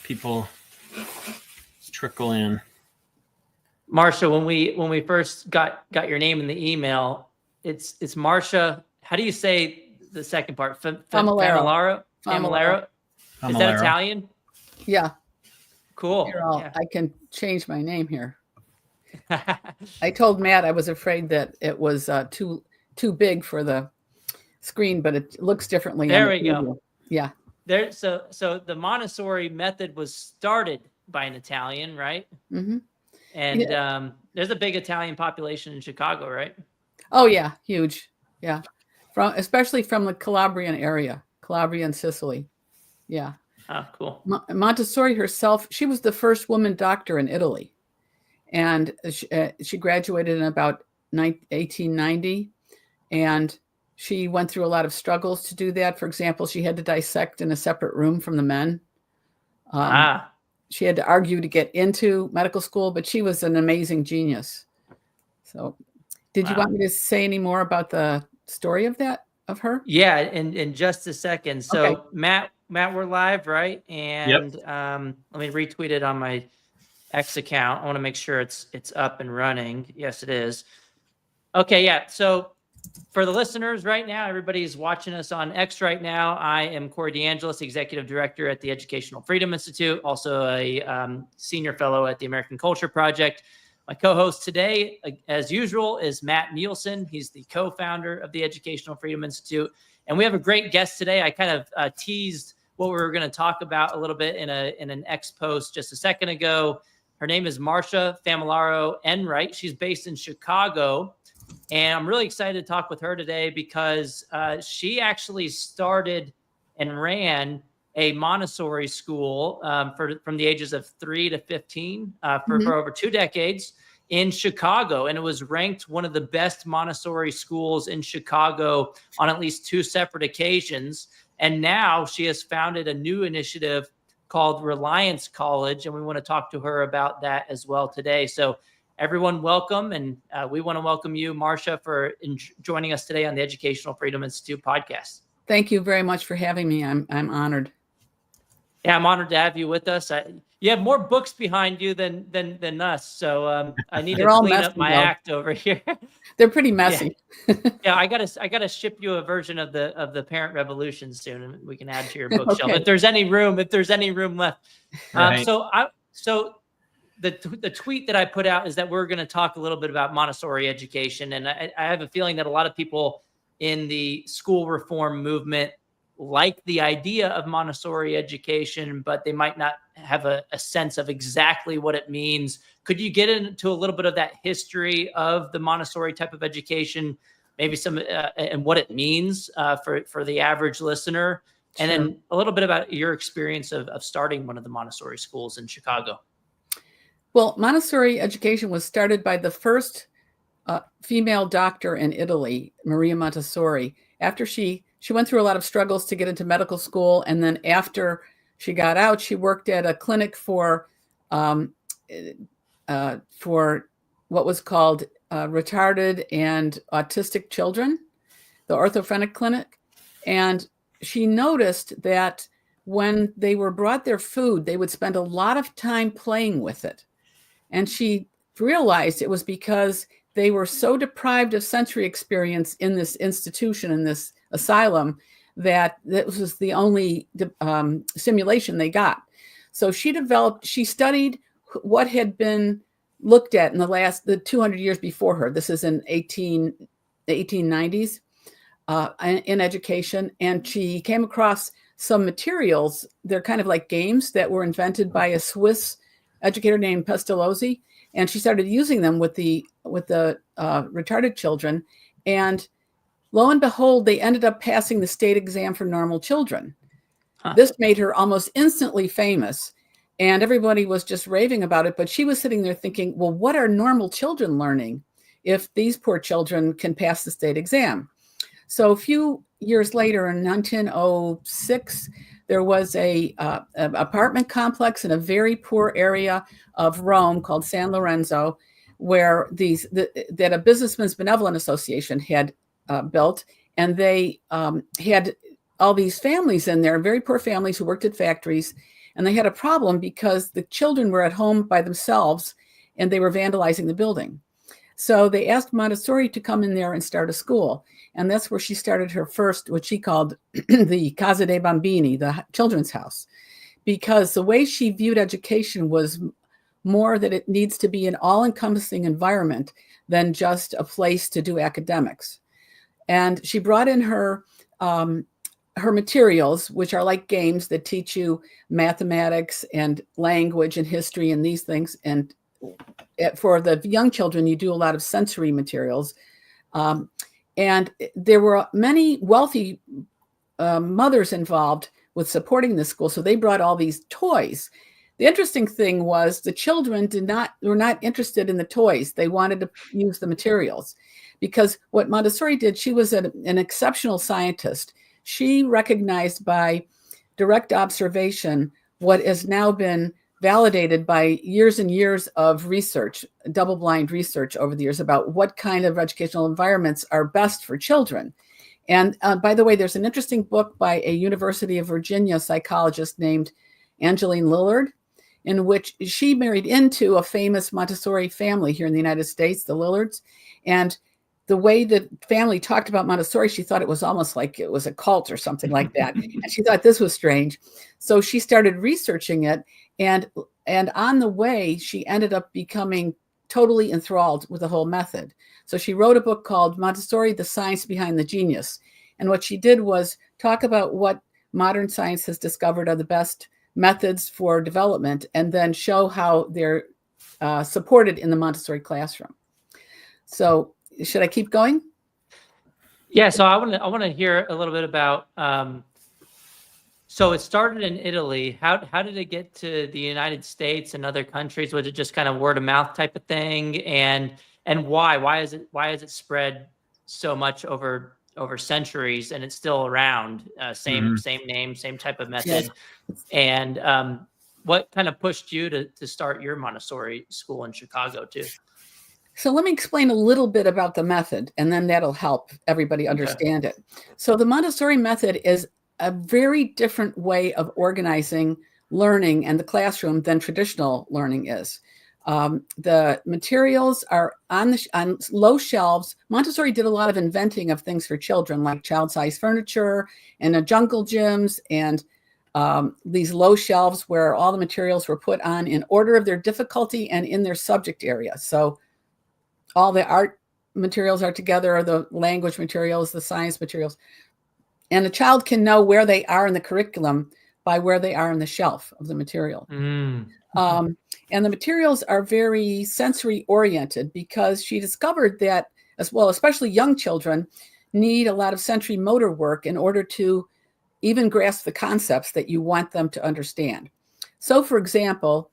people trickle in. Marsha, when we first got your name in the email, it's Marsha. How do you say the second part? Familaro. Familaro. Is that Italian? Yeah. Cool. Here, I can change my name here. I told Matt I was afraid that it was too big for the screen, but it looks differently. There we go. Yeah. There. So the Montessori method was started by an Italian, right? Mm-hmm. And there's a big Italian population in Chicago, right? Oh yeah, huge. Yeah, especially from the Calabrian area, Calabria and Sicily. Yeah. Oh, cool. Montessori herself, she was the first woman doctor in Italy, and she graduated in about 1890, and she went through a lot of struggles to do that. For example, she had to dissect in a separate room from the men. She had to argue to get into medical school, but she was an amazing genius. So did you want me to say any more about the story of her? Yeah, in just a second. So okay. Matt, we're live, right? And yep. Let me retweet it on my X account. I want to make sure it's up and running. Yes, it is. Okay, yeah. So for the listeners right now, everybody's watching us on X right now. I am Corey DeAngelis, Executive Director at the Educational Freedom Institute, also a Senior Fellow at the American Culture Project. My co-host today, as usual, is Matt Nielsen. He's the co-founder of the Educational Freedom Institute. And we have a great guest today. I kind of teased what we were going to talk about a little bit in an X post just a second ago. Her name is Marsha Enright. She's based in Chicago. And I'm really excited to talk with her today because she actually started and ran a Montessori school from the ages of 3 to 15 for over 2 decades in Chicago. And it was ranked one of the best Montessori schools in Chicago on at least 2 separate occasions. And now she has founded a new initiative called Reliance College. And we want to talk to her about that as well today. So everyone, welcome. And we want to welcome you, Marsha, for joining us today on the Educational Freedom Institute podcast. Thank you very much for having me. I'm honored. Yeah, I'm honored to have you with us. You have more books behind you than us, so I need to clean up my act over here. They're pretty messy. Yeah, I gotta ship you a version of the Parent Revolution soon, and we can add to your bookshelf if there's any room left. Right. So the tweet that I put out is that we're going to talk a little bit about Montessori education, and I have a feeling that a lot of people in the school reform movement like the idea of Montessori education, but they might not have a sense of exactly what it means. Could you get into a little bit of that history of the Montessori type of education, maybe some and what it means for the average listener, and then a little bit about your experience of starting one of the Montessori schools in Chicago? Well, Montessori education was started by the first female doctor in Italy, Maria Montessori, after she went through a lot of struggles to get into medical school. And then after she got out, she worked at a clinic for what was called retarded and autistic children, the orthophrenic clinic. And she noticed that when they were brought their food, they would spend a lot of time playing with it. And she realized it was because they were so deprived of sensory experience in this institution, in this asylum, that this was the only stimulation they got. So she studied what had been looked at in the 200 years before her. This is in the 1890s in education. And she came across some materials. They're kind of like games that were invented by a Swiss educator named Pestalozzi. And she started using them with the retarded children. And lo and behold, they ended up passing the state exam for normal children. This made her almost instantly famous, and everybody was just raving about it. But she was sitting there thinking, well, what are normal children learning if these poor children can pass the state exam? So a few years later, in 1906, there was an apartment complex in a very poor area of Rome called San Lorenzo, where that a Businessmen's Benevolent Association had built, and they had all these families in there, very poor families who worked at factories, And they had a problem because the children were at home by themselves and they were vandalizing the building. So they asked Montessori to come in there and start a school. And that's where she started her first, what she called the Casa dei Bambini, the children's house, because the way she viewed education was more that it needs to be an all-encompassing environment than just a place to do academics. And she brought in her materials, which are like games that teach you mathematics and language and history and these things. And for the young children, you do a lot of sensory materials. And there were many wealthy mothers involved with supporting this school. So they brought all these toys. The interesting thing was the children were not interested in the toys. They wanted to use the materials, because what Montessori did, she was an exceptional scientist. She recognized by direct observation what has now been validated by years and years of research, double-blind research over the years about what kind of educational environments are best for children. And by the way, there's an interesting book by a University of Virginia psychologist named Angeline Lillard, in which she married into a famous Montessori family here in the United States, the Lillards. And the way the family talked about Montessori, she thought it was almost like it was a cult or something like that. And she thought this was strange. So she started researching it. And on the way, she ended up becoming totally enthralled with the whole method. So she wrote a book called Montessori, The Science Behind the Genius. And what she did was talk about what modern science has discovered are the best methods for development, and then show how they're supported in the Montessori classroom. So should I keep going? Yeah, so I want to hear a little bit about. So it started in Italy. How did it get to the United States and other countries? Was it just kind of word of mouth type of thing? And why? Why is it spread so much over centuries and it's still around? Same name, same type of method. Yes. And what kind of pushed you to start your Montessori school in Chicago too? So let me explain a little bit about the method, and then that'll help everybody understand it. So the Montessori method is a very different way of organizing learning and the classroom than traditional learning is. The materials are on low shelves. Montessori did a lot of inventing of things for children, like child-sized furniture and jungle gyms and these low shelves where all the materials were put on in order of their difficulty and in their subject area. So all the art materials are together, the language materials, the science materials. And a child can know where they are in the curriculum by where they are on the shelf of the material. And the materials are very sensory oriented, because she discovered that, as well, especially young children need a lot of sensory motor work in order to even grasp the concepts that you want them to understand. So, for example,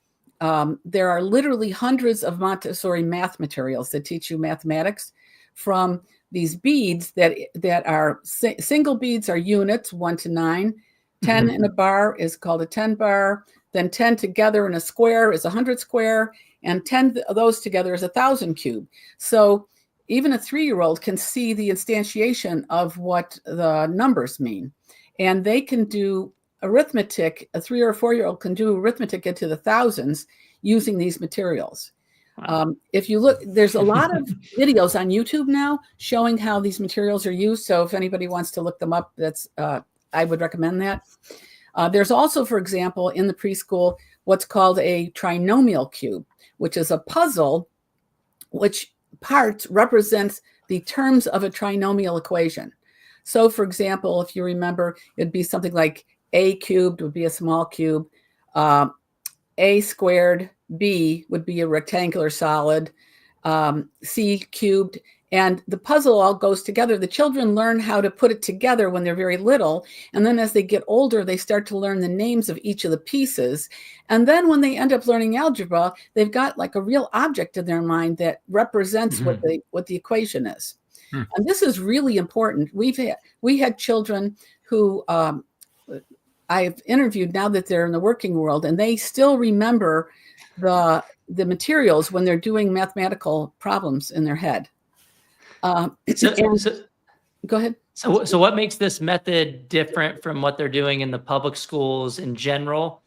there are literally hundreds of Montessori math materials that teach you mathematics, from these beads that are single beads are units, 1 to 9. 10 in a bar is called a 10 bar. Then 10 together in a square is 100 square, and 10 of those together is 1,000 cube. So even a 3-year-old can see the instantiation of what the numbers mean. And they can do arithmetic. A 3 or 4-year-old can do arithmetic into the thousands using these materials. Wow. If you look, there's a lot of videos on YouTube now showing how these materials are used. So if anybody wants to look them up, I would recommend that. There's also, for example, in the preschool, what's called a trinomial cube, which is a puzzle which parts represents the terms of a trinomial equation. So, for example, if you remember, it'd be something like a cubed would be a small cube, a squared b would be a rectangular solid, c cubed, and the puzzle all goes together. The children learn how to put it together when they're very little, and then as they get older, they start to learn the names of each of the pieces. And then when they end up learning algebra, they've got like a real object in their mind that represents what the equation is. And this is really important. We had children who I've interviewed now that they're in the working world, and they still remember the materials when they're doing mathematical problems in their head. Go ahead. So what makes this method different from what they're doing in the public schools in general?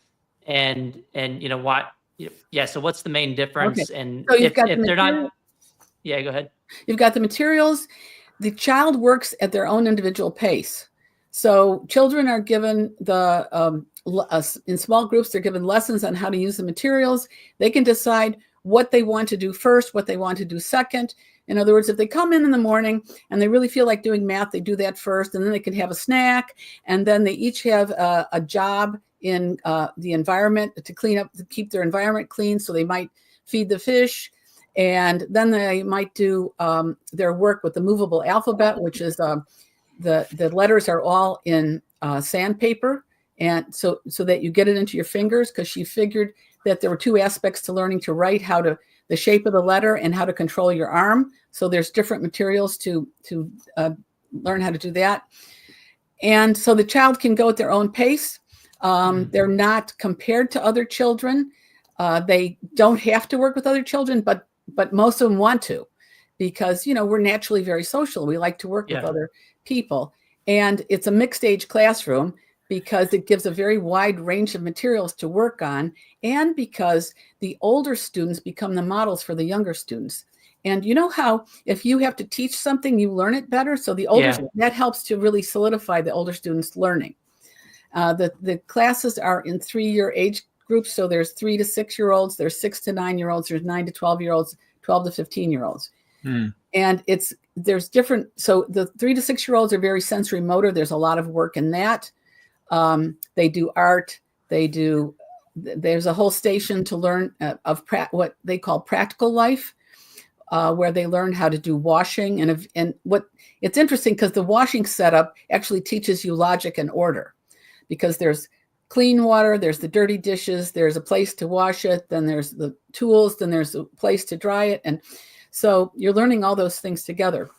and what, yeah. So what's the main difference? Okay. And So you've if got the they're not, material- yeah, go ahead. You've got the materials. The child works at their own individual pace. So children are given in small groups, they're given lessons on how to use the materials. They can decide what they want to do first, what they want to do second. In other words, if they come in the morning and they really feel like doing math, they do that first, and then they can have a snack, and then they each have a job in the environment to clean up, to keep their environment clean. So they might feed the fish, and then they might do their work with the movable alphabet, which is the letters are all in sandpaper, and so that you get it into your fingers, because she figured that there were two aspects to learning to write: the shape of the letter and how to control your arm. So there's different materials to learn how to do that. And so the child can go at their own pace. They're not compared to other children. They don't have to work with other children, but most of them want to, because, we're naturally very social. We like to work with other people. And it's a mixed age classroom because it gives a very wide range of materials to work on, and because the older students become the models for the younger students. And you know how if you have to teach something, you learn it better. So the older, that helps to really solidify the older students' learning. The classes are in 3-year age groups. So there's 3 to 6-year-olds, there's 6 to 9-year-olds, there's 9 to 12-year-olds, 12 to 15-year-olds. And there's different. So the 3 to 6-year-olds are very sensory motor. There's a lot of work in that. They do art. There's a whole station to learn of what they call practical life, where they learn how to do washing. And what it's interesting, because the washing setup actually teaches you logic and order, because there's clean water, there's the dirty dishes, there's a place to wash it, then there's the tools, then there's a place to dry it. And so you're learning all those things together.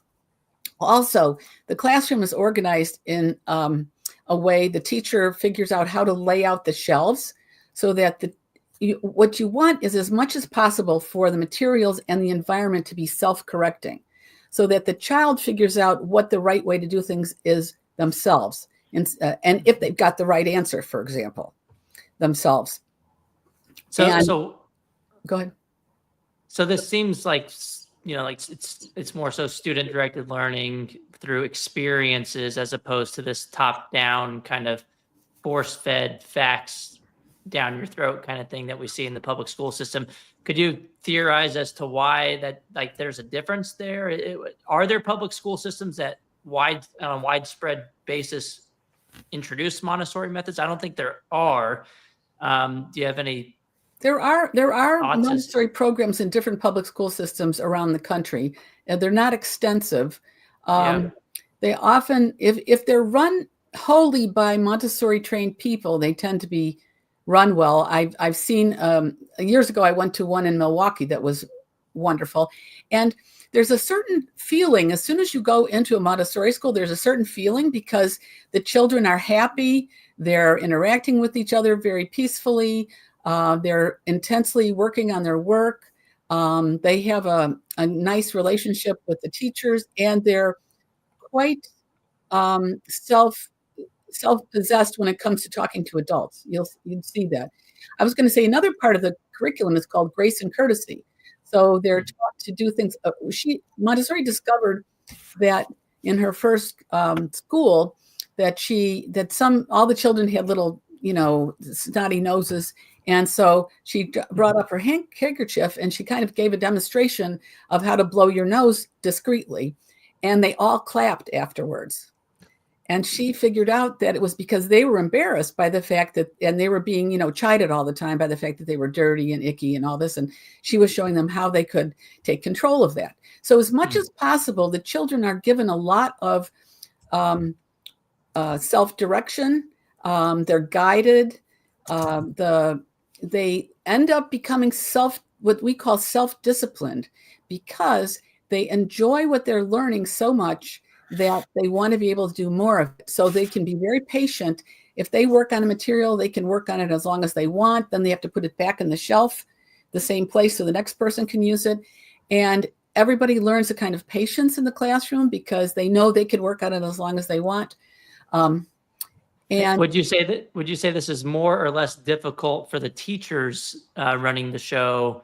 Also, the classroom is organized in a way the teacher figures out how to lay out the shelves, so that what you want is, as much as possible, for the materials and the environment to be self-correcting, so that the child figures out what the right way to do things is themselves. And if they've got the right answer, for example, themselves. So go ahead. So this seems like, like it's more so student directed learning through experiences, as opposed to this top down kind of force fed facts down your throat kind of thing that we see in the public school system. Could you theorize as to why that, like, there's a difference there? Are there public school systems that on a widespread basis introduce Montessori methods? I don't think there are. Do you have any? There are Montessori programs in different public school systems around the country, and they're not extensive. They often, if they're run wholly by Montessori trained people, they tend to be run well. I've seen years ago, I went to one in Milwaukee that was wonderful, and there's a certain feeling as soon as you go into a Montessori school. There's a certain feeling because the children are happy, they're interacting with each other very peacefully. They're intensely working on their work. They have a nice relationship with the teachers, and they're quite self-possessed when it comes to talking to adults. You'd see that. I was going to say another part of the curriculum is called grace and courtesy. So they're taught to do things. Montessori discovered that in her first school that all the children had little, snotty noses. And so she brought up her handkerchief, and she kind of gave a demonstration of how to blow your nose discreetly. And they all clapped afterwards. And she figured out that it was because they were embarrassed by the fact that, and they were being, chided all the time by the fact that they were dirty and icky and all this. And she was showing them how they could take control of that. So as much as possible, the children are given a lot of self-direction. They're guided. They end up becoming what we call self-disciplined, because they enjoy what they're learning so much that they want to be able to do more of it. So they can be very patient. If they work on a material, they can work on it as long as they want. Then they have to put it back in the shelf, the same place, so the next person can use it. And everybody learns a kind of patience in the classroom because they know they can work on it as long as they want. And Would you say this is more or less difficult for the teachers running the show?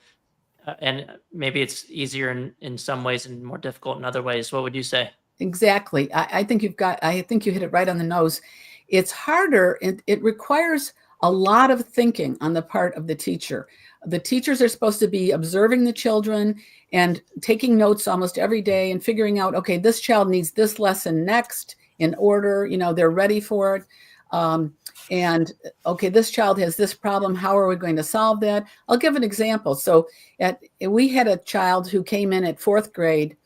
And maybe it's easier in some ways and more difficult in other ways. What would you say? exactly. I think you hit it right on the nose. It's harder. It requires a lot of thinking on the part of the teacher. The teachers are supposed to be observing the children and taking notes almost every day and figuring out, okay, this child needs this lesson next in order, they're ready for it. And okay, this child has this problem. How are we going to solve that? I'll give an example. So we had a child who came in at 4th grade,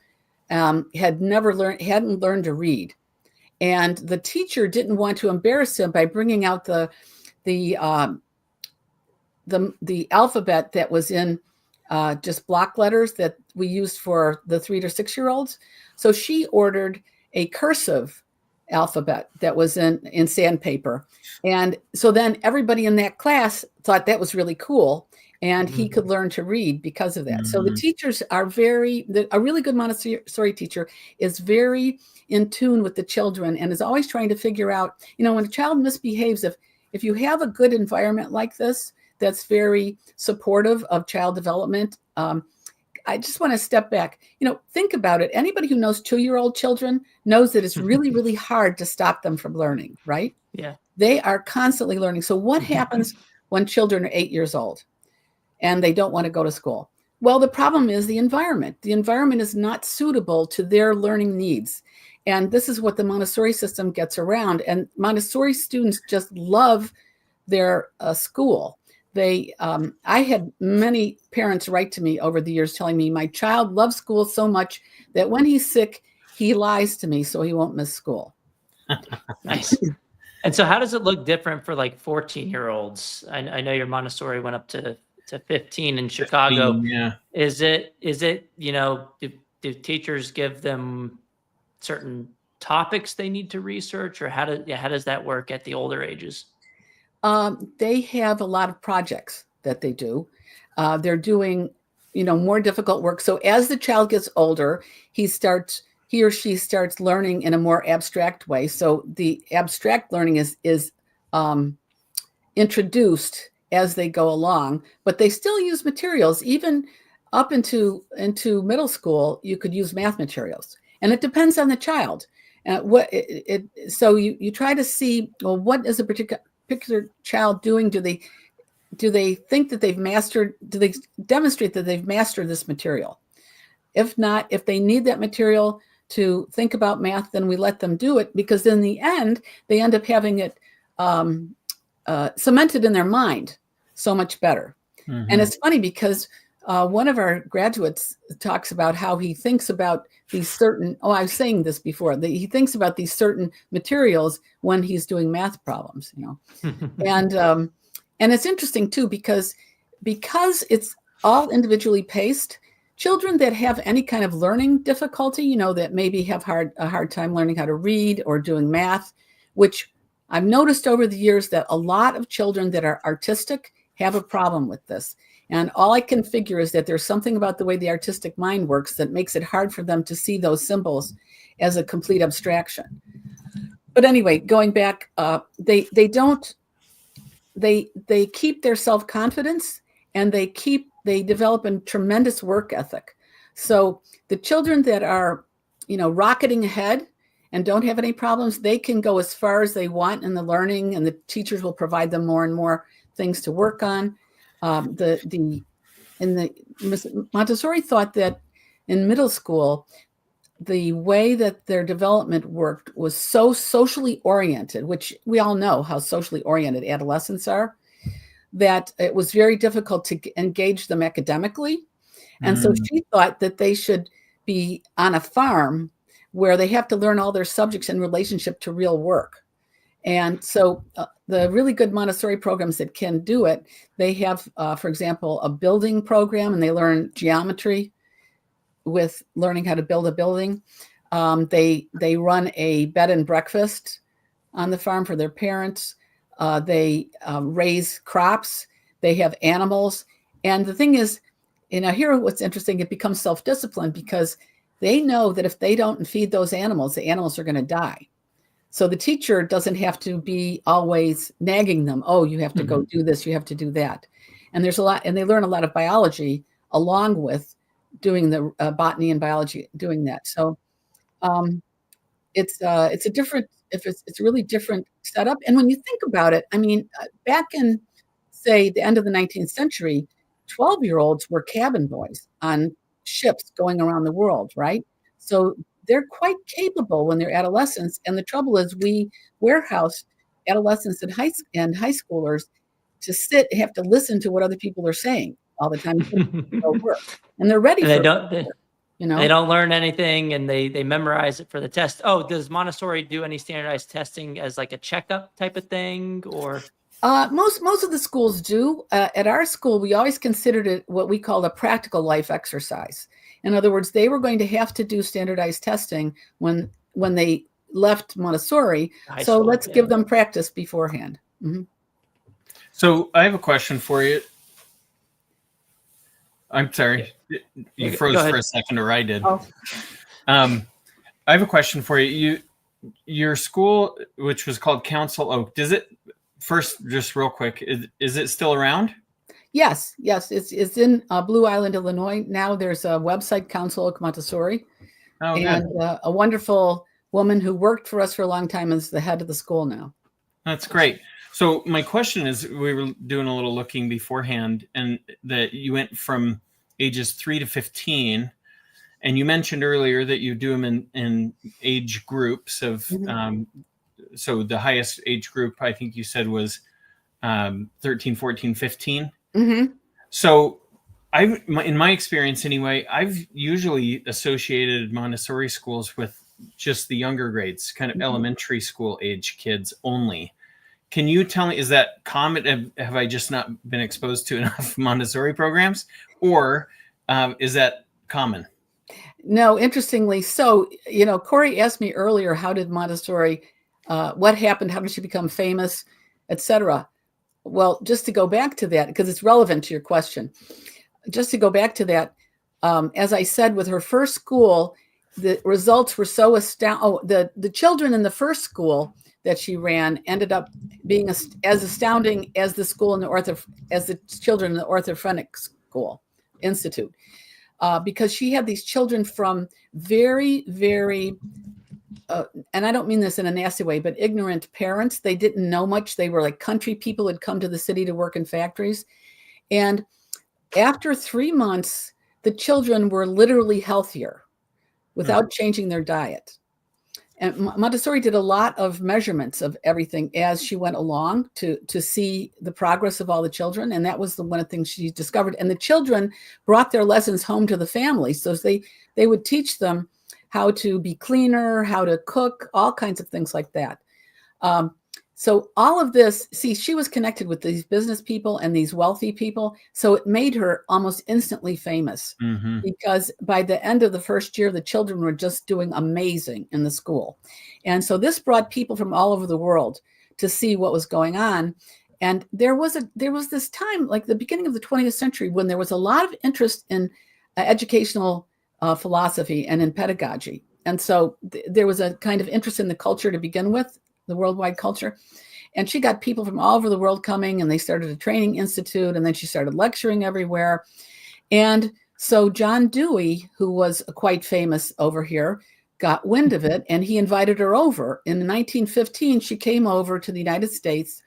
hadn't learned to read. And the teacher didn't want to embarrass him by bringing out the alphabet that was in just block letters that we used for the 3 to 6 year olds. So she ordered a cursive alphabet that was in sandpaper. And so then everybody in that class thought that was really cool. And he could learn to read because of that. So the teachers are a really good Montessori teacher is very in tune with the children and is always trying to figure out, when a child misbehaves, if you have a good environment like this, that's very supportive of child development. I just want to step back. Think about it. Anybody who knows 2-year-old children knows that it's really, really hard to stop them from learning, right? Yeah. They are constantly learning. So what happens when children are 8 years old and they don't want to go to school? Well, the problem is the environment. The environment is not suitable to their learning needs. And this is what the Montessori system gets around. And Montessori students just love their school. I had many parents write to me over the years telling me my child loves school so much that when he's sick, he lies to me so he won't miss school. Nice. And so how does it look different for like 14-year-olds? I know your Montessori went up to 15 in Chicago. 15, yeah. Is it, do teachers give them certain topics they need to research, or how does that work at the older ages? They have a lot of projects that they do. They're doing, more difficult work. So as the child gets older, he or she starts learning in a more abstract way. So the abstract learning is introduced as they go along, but they still use materials. Even up into middle school, you could use math materials, and it depends on the child. So you try to see, well, what is a particular child doing? Do they think that they've mastered? Do they demonstrate that they've mastered this material? If not, if they need that material to think about math, then we let them do it, because in the end, they end up having it cemented in their mind so much better. And it's funny because one of our graduates talks about how he thinks about these certain, I was saying this before, that he thinks about these certain materials when he's doing math problems, and it's interesting too, because it's all individually paced. Children that have any kind of learning difficulty, that maybe have a hard time learning how to read or doing math, which I've noticed over the years that a lot of children that are artistic have a problem with this. And all I can figure is that there's something about the way the artistic mind works that makes it hard for them to see those symbols as a complete abstraction. But anyway, going back, they keep their self-confidence, and they develop a tremendous work ethic. So the children that are, rocketing ahead and don't have any problems, they can go as far as they want in the learning, and the teachers will provide them more and more things to work on. Montessori thought that in middle school, the way that their development worked was so socially oriented, which we all know how socially oriented adolescents are, that it was very difficult to engage them academically. And so she thought that they should be on a farm where they have to learn all their subjects in relationship to real work. And so the really good Montessori programs that can do it, they have, for example, a building program, and they learn geometry with learning how to build a building. They run a bed and breakfast on the farm for their parents. They raise crops. They have animals. And the thing is, here what's interesting, it becomes self-discipline, because they know that if they don't feed those animals, the animals are going to die. So the teacher doesn't have to be always nagging them. Oh, you have to go do this. You have to do that. And there's a lot, and they learn a lot of biology along with doing the botany and biology, doing that. So it's a different, it's a really different setup. And when you think about it, I mean, back in, say, the end of the 19th century, 12-year-olds were cabin boys on ships going around the world, right? So they're quite capable when they're adolescents. And the trouble is we warehouse adolescents and high schoolers to have to listen to what other people are saying all the time. And they're ready And for they you know. They don't learn anything, and they memorize it for the test. Oh, does Montessori do any standardized testing as like a checkup type of thing, or? Most of the schools do. At our school, we always considered it what we called a practical life exercise. In other words, they were going to have to do standardized testing when they left Montessori. So let's give them practice beforehand. Mm-hmm. So I have a question for you. I'm sorry, you froze for a second, or I did. Oh. I have a question for you. Your school, which was called Council Oak, does it? First, just real quick, is it still around? Yes. It's in Blue Island, Illinois. Now there's a website, Council Oak Montessori, and a wonderful woman who worked for us for a long time is the head of the school now. That's great. So my question is, we were doing a little looking beforehand, and that you went from ages 3 to 15, and you mentioned earlier that you do them in age groups of. Mm-hmm. So the highest age group, I think you said, was 13, 14, 15. Mm-hmm. So in my experience anyway, I've usually associated Montessori schools with just the younger grades, kind of elementary school age kids only. Can you tell me, is that common? Have I just not been exposed to enough Montessori programs, or is that common? No, interestingly. So, Corey asked me earlier, how did Montessori, what happened? How did she become famous, etc.? Well, just to go back to that, because it's relevant to your question, just to go back to that, as I said, with her first school, the results were so astounding. Oh, the children in the first school that she ran ended up being as astounding as the school in as the children in the Orthophrenic School Institute, because she had these children from very, very, and I don't mean this in a nasty way, but ignorant parents. They didn't know much. They were like country people who had come to the city to work in factories. And after 3 months, the children were literally healthier without changing their diet. And Montessori did a lot of measurements of everything as she went along to see the progress of all the children. And that was one of the things she discovered. And the children brought their lessons home to the family. So they would teach them how to be cleaner, how to cook, all kinds of things like that. So all of this, she was connected with these business people and these wealthy people. So it made her almost instantly famous, because by the end of the first year, the children were just doing amazing in the school. And so this brought people from all over the world to see what was going on. And there was this time, like the beginning of the 20th century, when there was a lot of interest in educational philosophy and in pedagogy. And so there was a kind of interest in the culture to begin with, the worldwide culture. And she got people from all over the world coming, and they started a training institute, and then she started lecturing everywhere. And so John Dewey, who was quite famous over here, got wind of it, and he invited her over. In 1915, she came over to the United States,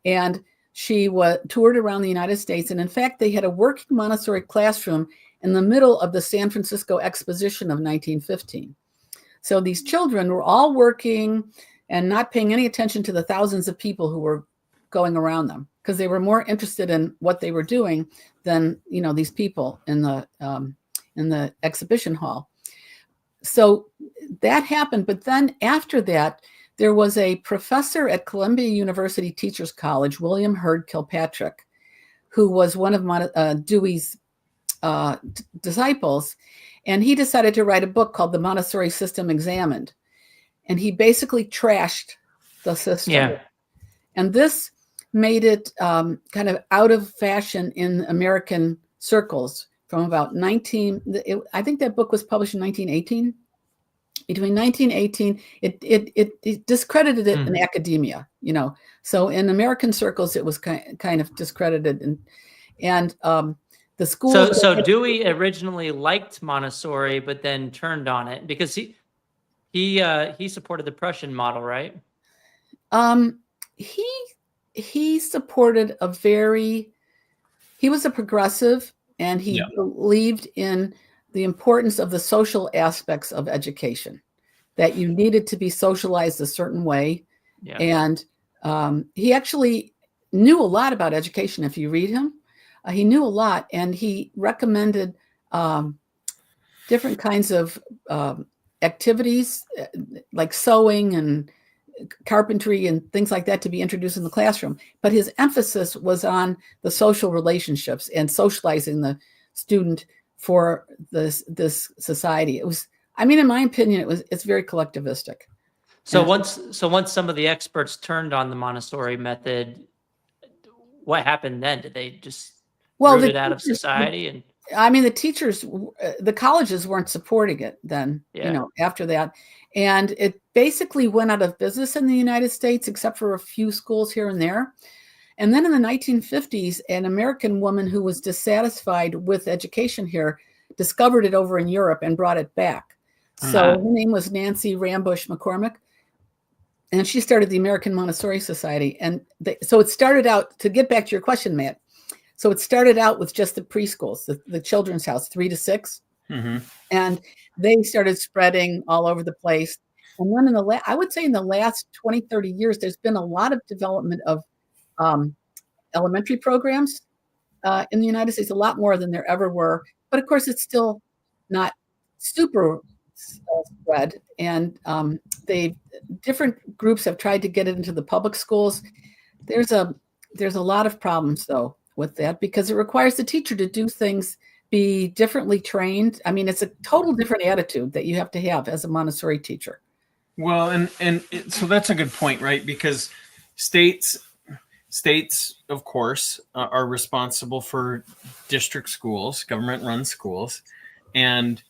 and she toured around the United States. And in fact, they had a working Montessori classroom in the middle of the San Francisco Exposition of 1915. So these children were all working and not paying any attention to the thousands of people who were going around them, because they were more interested in what they were doing than, these people in the exhibition hall. So that happened. But then after that, there was a professor at Columbia University Teachers College, William Hurd Kilpatrick, who was one of Dewey's disciples. And he decided to write a book called The Montessori System Examined. And he basically trashed the system. Yeah. And this made it kind of out of fashion in American circles from about I think that book was published in 1918. between 1918, it discredited it in academia, So in American circles, it was kind of discredited, and the schools. So Dewey originally liked Montessori, but then turned on it because he supported the Prussian model, right? He supported he was a progressive, and he believed in the importance of the social aspects of education, that you needed to be socialized a certain way. Yeah. And he actually knew a lot about education. If you read him, he knew a lot, and he recommended different kinds of activities like sewing and carpentry and things like that to be introduced in the classroom. But his emphasis was on the social relationships and socializing the student for this society. It was, in my opinion, it's very collectivistic. So once some of the experts turned on the Montessori method, what happened then? Did they just root it out of society? And the teachers, the colleges weren't supporting it then, after that. And it basically went out of business in the United States, except for a few schools here and there. And then in the 1950s, an American woman who was dissatisfied with education here discovered it over in Europe and brought it back. So her name was Nancy Rambush McCormick, and she started the American Montessori Society. And so it started out, to get back to your question, Matt, so it started out with just the preschools, the children's house, 3 to 6. And they started spreading all over the place. And then I would say in the last 20, 30 years, there's been a lot of development of elementary programs in the United States, a lot more than there ever were. But of course, it's still not super spread. And different groups have tried to get it into the public schools. There's a lot of problems, though, with that, because it requires the teacher to do things, be differently trained. It's a total different attitude that you have to have as a Montessori teacher. Well, so that's a good point, right? Because states, of course, are responsible for district schools, government-run schools, and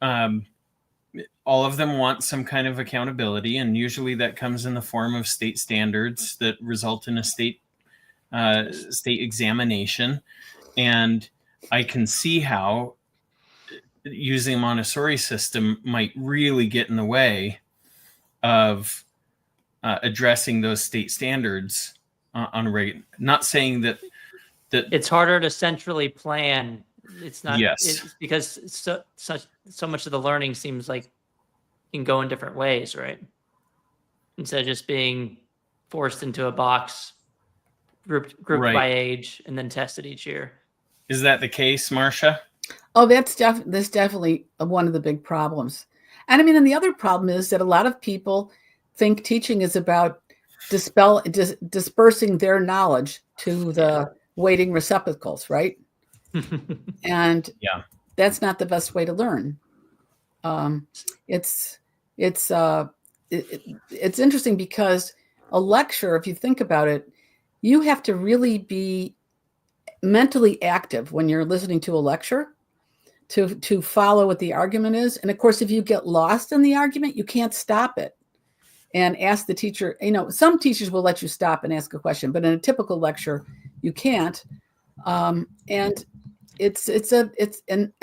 all of them want some kind of accountability, and usually that comes in the form of state standards that result in a state examination. And I can see how using a Montessori system might really get in the way of addressing those state standards on a regular. Not saying that it's harder to centrally plan. It's not. Yes. It's because so much of the learning seems like can go in different ways, right? Instead of just being forced into a box, grouped Right. by age, and then tested each year. Is that the case, Marsha? Oh, that's definitely one of the big problems. And the other problem is that a lot of people think teaching is about dispersing their knowledge to the waiting receptacles, right? And that's not the best way to learn. It's interesting because a lecture, if you think about it, you have to really be mentally active when you're listening to a lecture to follow what the argument is. And of course, if you get lost in the argument, you can't stop it and ask the teacher. Some teachers will let you stop and ask a question, but in a typical lecture, you can't. And a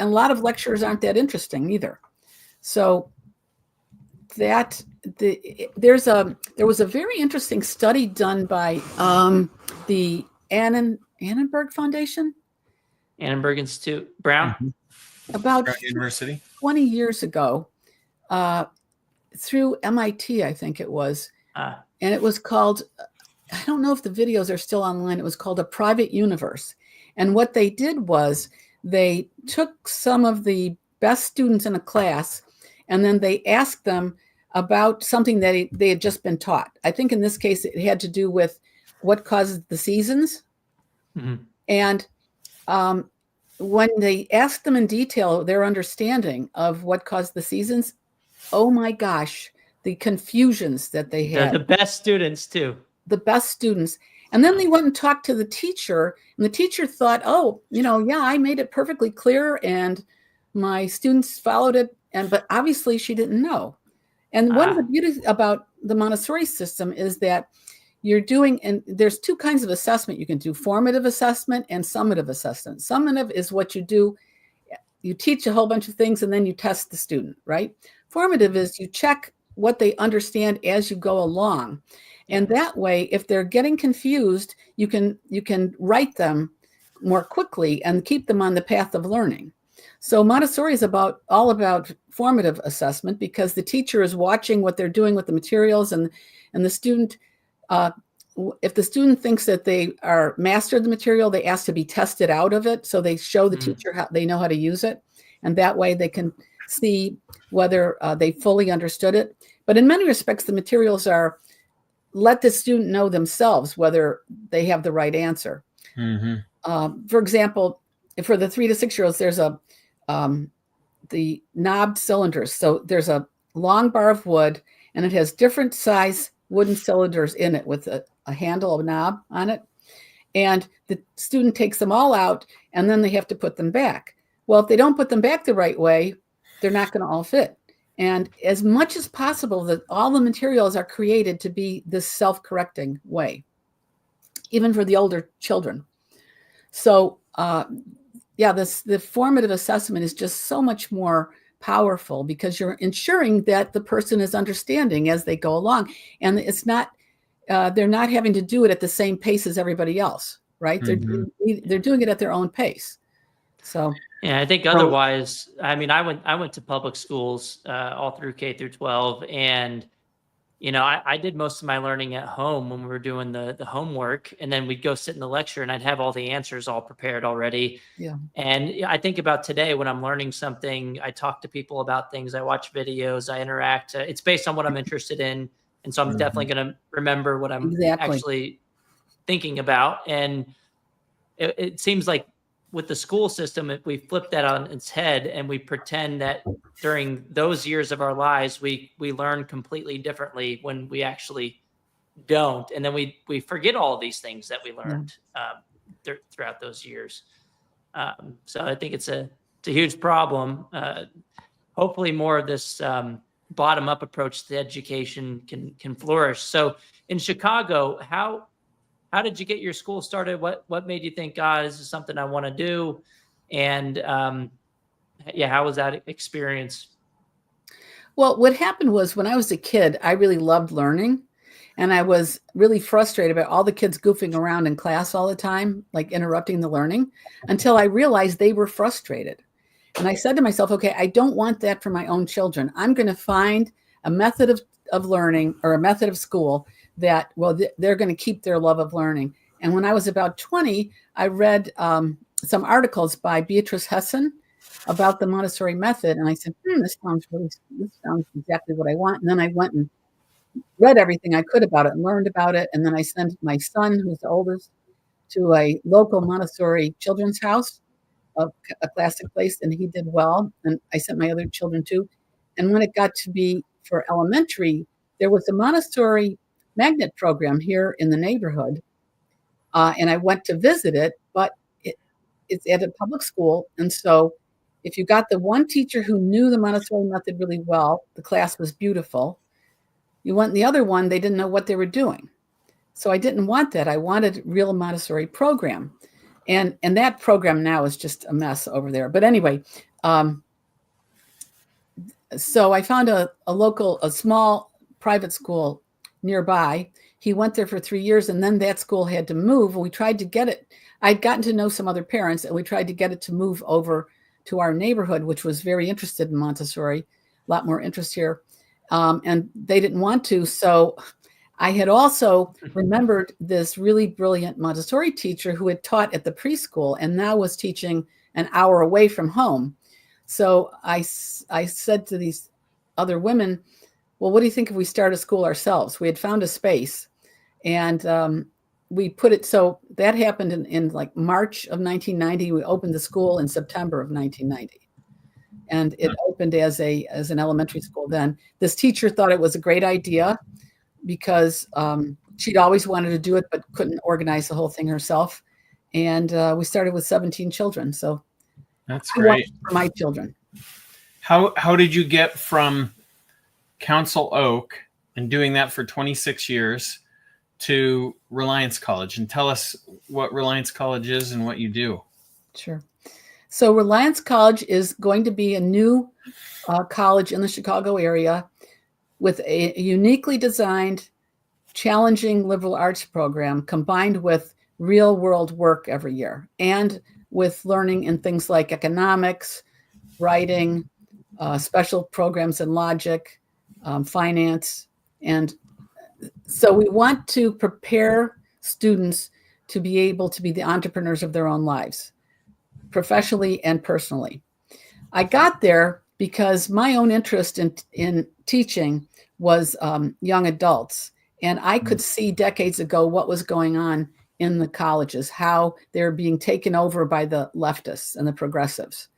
lot of lectures aren't that interesting either. So there was a very interesting study done by the Annenberg Foundation, Annenberg Institute, Brown. Mm-hmm. About Brown University 20 years ago, through MIT, I think it was, and it was called, I don't know if the videos are still online, it was called A Private Universe. And what they did was they took some of the best students in a class, and then they asked them about something that they had just been taught. I think in this case, it had to do with what causes the seasons. Mm-hmm. And when they asked them in detail their understanding of what caused the seasons, oh my gosh, the confusions that they had. The best students too. The best students. And then they went and talked to the teacher, and the teacher thought, I made it perfectly clear and my students followed it. But obviously she didn't know. And one of the beauties about the Montessori system is that you're doing, and there's two kinds of assessment you can do: formative assessment and summative assessment. Summative is what you do. You teach a whole bunch of things and then you test the student, right? Formative is you check what they understand as you go along. And that way, if they're getting confused, you can write them more quickly and keep them on the path of learning. So Montessori is all about formative assessment, because the teacher is watching what they're doing with the materials, and the student, if the student thinks that they are mastered the material, they ask to be tested out of it. So they show the teacher how they know how to use it. And that way they can see whether they fully understood it. But in many respects, the materials are let the student know themselves whether they have the right answer. For example, for the 3 to 6 year olds, there's the knobbed cylinders. So there's a long bar of wood, and it has different size wooden cylinders in it with a handle, a knob on it. And the student takes them all out, and then they have to put them back. Well, if they don't put them back the right way, they're not going to all fit. And as much as possible, that all the materials are created to be this self-correcting way, even for the older children. So, the formative assessment is just so much more powerful, because you're ensuring that the person is understanding as they go along. And it's not, they're not having to do it at the same pace as everybody else, right? They're doing it at their own pace. So. Yeah, I think otherwise, I mean, I went to public schools all through K through 12, and I did most of my learning at home when we were doing the homework, and then we'd go sit in the lecture, and I'd have all the answers all prepared already. Yeah. And I think about today when I'm learning something, I talk to people about things, I watch videos, I interact. It's based on what I'm interested in, and so I'm definitely going to remember what I'm actually thinking about. And it seems like with the school system, if we flip that on its head and we pretend that during those years of our lives, we learn completely differently when we actually don't. And then we forget all of these things that we learned throughout those years. So I think it's a huge problem. Hopefully more of this bottom-up approach to education can flourish. So in Chicago, how did you get your school started? What made you think, this is something I want to do? And how was that experience? Well, what happened was, when I was a kid, I really loved learning, and I was really frustrated about all the kids goofing around in class all the time, like interrupting the learning, until I realized they were frustrated. And I said to myself, okay, I don't want that for my own children. I'm going to find a method of learning, or a method of school that, they're going to keep their love of learning. And when I was about 20, I read some articles by Beatrice Hessen about the Montessori method. And I said, this sounds exactly what I want. And then I went and read everything I could about it and learned about it. And then I sent my son, who's the oldest, to a local Montessori children's house, a classic place, and he did well. And I sent my other children too. And when it got to be for elementary, there was a Montessori magnet program here in the neighborhood, and I went to visit it, but it's at a public school, and so if you got the one teacher who knew the Montessori method really well, the class was beautiful. You went the other one, they didn't know what they were doing. So I didn't want that. I wanted real Montessori program, and that program now is just a mess over there. But anyway, so I found a small private school nearby. He went there for 3 years, and then that school had to move. And we tried to get it. I'd gotten to know some other parents, and we tried to get it to move over to our neighborhood, which was very interested in Montessori, a lot more interest here. And they didn't want to. So I had also remembered this really brilliant Montessori teacher who had taught at the preschool and now was teaching an hour away from home. So I said to these other women, well, what do you think if we start a school ourselves? We had found a space, and we put it, so that happened in like March of 1990. We opened the school in September of 1990. And it opened as an elementary school then. This teacher thought it was a great idea because she'd always wanted to do it, but couldn't organize the whole thing herself. And we started with 17 children. So that's great. For my children. How did you get from Council Oak and doing that for 26 years to Reliance College, and tell us what Reliance College is and what you do. Sure. So Reliance College is going to be a new college in the Chicago area with a uniquely designed, challenging liberal arts program combined with real world work every year, and with learning in things like economics, writing, special programs in logic, finance. And so we want to prepare students to be able to be the entrepreneurs of their own lives, professionally and personally. I got there because my own interest in teaching was young adults. And I could see decades ago what was going on in the colleges, how they're being taken over by the leftists and the progressives.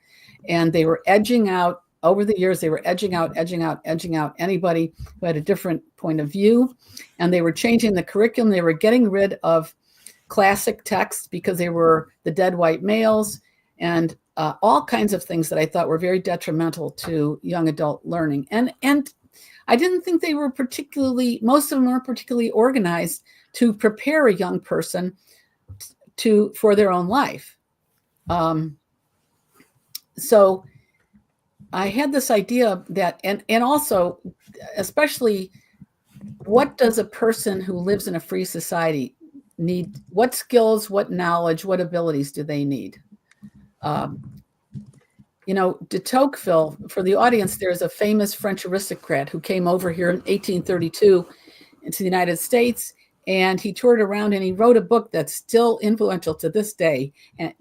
And they were edging out, over the years, they were edging out anybody who had a different point of view. And they were changing the curriculum. They were getting rid of classic texts because they were the dead white males, and all kinds of things that I thought were very detrimental to young adult learning. And I didn't think they were most of them weren't particularly organized to prepare a young person for their own life. So I had this idea that, and also, especially, what does a person who lives in a free society need? What skills, what knowledge, what abilities do they need? De Tocqueville, for the audience, there's a famous French aristocrat who came over here in 1832 into the United States, and he toured around and he wrote a book that's still influential to this day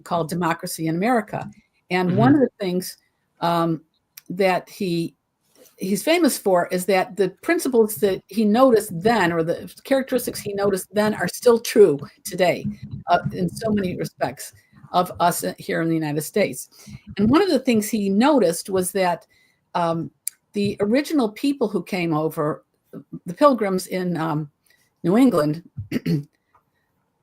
called Democracy in America. And one of the things that he's famous for is that the principles that he noticed then, or the characteristics he noticed then, are still true today in so many respects of us here in the United States. And one of the things he noticed was that the original people who came over, the Pilgrims in New England,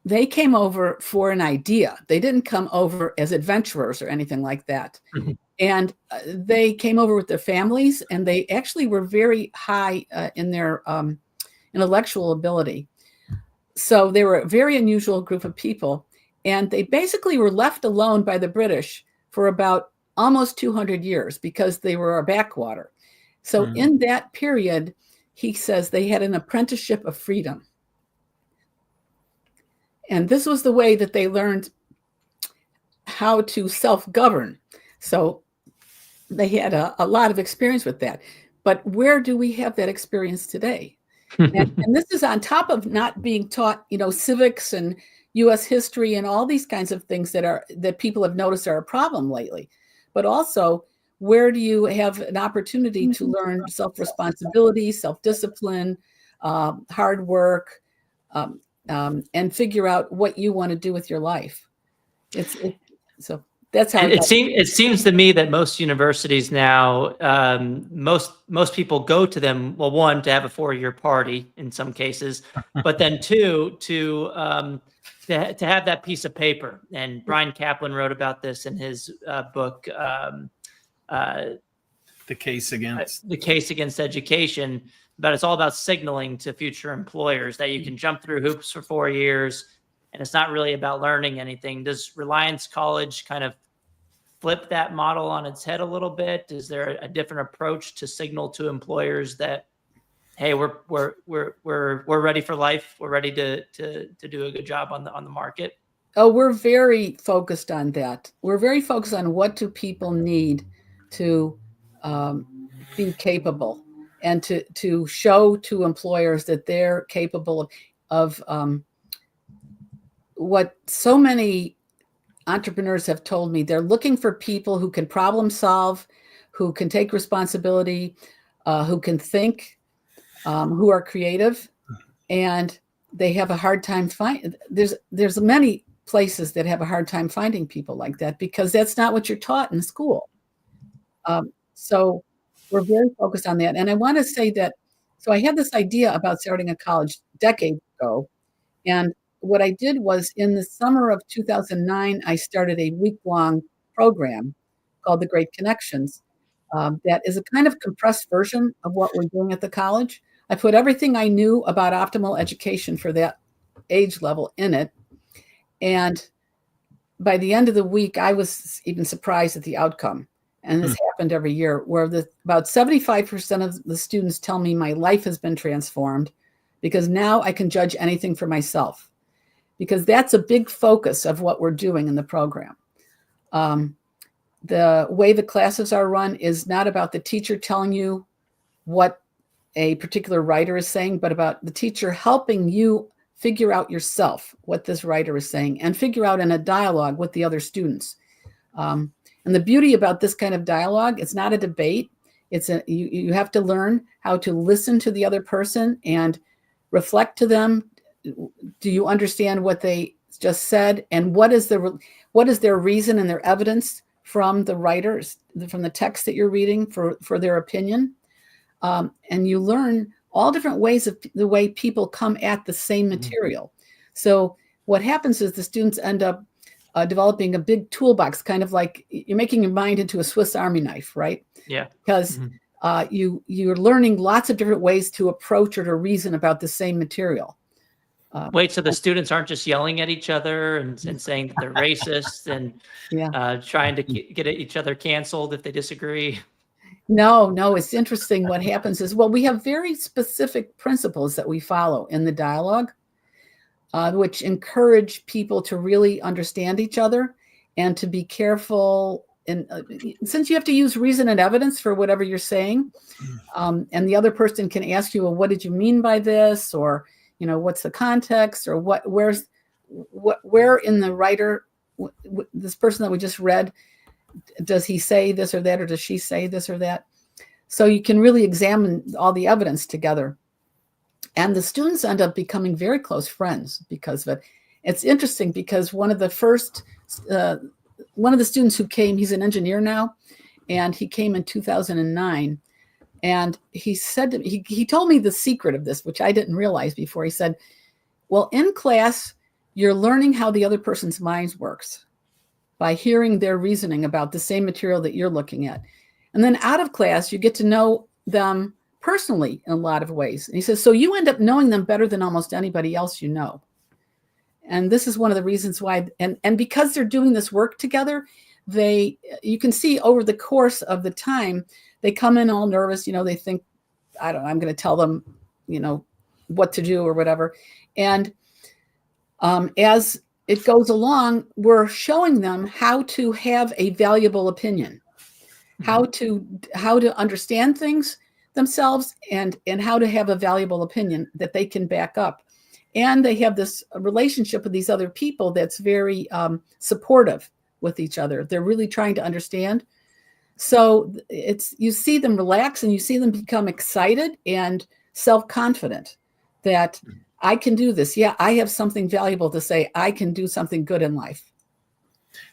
they came over for an idea. They didn't come over as adventurers or anything like that. Mm-hmm. And they came over with their families, and they actually were very high in their intellectual ability. So they were a very unusual group of people. And they basically were left alone by the British for about almost 200 years because they were a backwater. So in that period, he says they had an apprenticeship of freedom. And this was the way that they learned how to self-govern. So they had a lot of experience with that. But where do we have that experience today? and this is on top of not being taught, civics and U.S. history and all these kinds of things that people have noticed are a problem lately. But also, where do you have an opportunity to learn self-responsibility, self-discipline, hard work, and figure out what you want to do with your life? So that's how it seems to me that most universities now, most people go to them. Well, one, to have a 4-year party in some cases, but then two, to have that piece of paper. And Brian Kaplan wrote about this in his book, The Case Against Education. But it's all about signaling to future employers that you can jump through hoops for 4 years, and it's not really about learning anything. Does Reliance College kind of flip that model on its head a little bit? Is there a different approach to signal to employers that, hey, we're ready for life, we're ready to do a good job on the market? Oh, we're very focused on that. We're very focused on what do people need to be capable, and to show to employers that they're capable of what so many entrepreneurs have told me. They're looking for people who can problem solve, who can take responsibility, who can think, who are creative, and they have a hard time finding. There's many places that have a hard time finding people like that because that's not what you're taught in school. So we're very focused on that. And I want to say that, so I had this idea about starting a college decades ago. And what I did was, in the summer of 2009, I started a week-long program called The Great Connections. that is a kind of compressed version of what we're doing at the college. I put everything I knew about optimal education for that age level in it. And by the end of the week, I was even surprised at the outcome. And this happened every year, where about 75% of the students tell me my life has been transformed because now I can judge anything for myself. Because that's a big focus of what we're doing in the program. The way the classes are run is not about the teacher telling you what a particular writer is saying, but about the teacher helping you figure out yourself what this writer is saying and figure out in a dialogue with the other students. And the beauty about this kind of dialogue, it's not a debate. You have to learn how to listen to the other person and reflect to them. Do you understand what they just said? And what is their reason and their evidence from the writers, from the text that you're reading for their opinion? And you learn all different ways of the way people come at the same material. So what happens is the students end up developing a big toolbox, kind of like you're making your mind into a Swiss Army knife, right? Yeah. Because you're learning lots of different ways to approach or to reason about the same material. Wait, so the students aren't just yelling at each other and saying that they're racist and trying to get each other canceled if they disagree? No, it's interesting. What happens is, well, we have very specific principles that we follow in the dialogue, which encourage people to really understand each other and to be careful. And since you have to use reason and evidence for whatever you're saying, and the other person can ask you, well, what did you mean by this? Or, what's the context, or where in the writer, this person that we just read, does he say this or that, or does she say this or that? So you can really examine all the evidence together. And the students end up becoming very close friends because of it. It's interesting because one of the students who came, he's an engineer now, and he came in 2009. And he said to me, he told me the secret of this, which I didn't realize before. He said, well, in class, you're learning how the other person's mind works by hearing their reasoning about the same material that you're looking at. And then out of class, you get to know them personally in a lot of ways. And he says, so you end up knowing them better than almost anybody else you know. And this is one of the reasons why, and because they're doing this work together, you can see over the course of the time, they come in all nervous, they think, I don't know, I'm going to tell them, what to do or whatever. And as it goes along, we're showing them how to have a valuable opinion, how to understand things themselves, and how to have a valuable opinion that they can back up. And they have this relationship with these other people that's very supportive with each other. They're really trying to understand. So you see them relax and you see them become excited and self-confident that I can do this. Yeah, I have something valuable to say. I can do something good in life.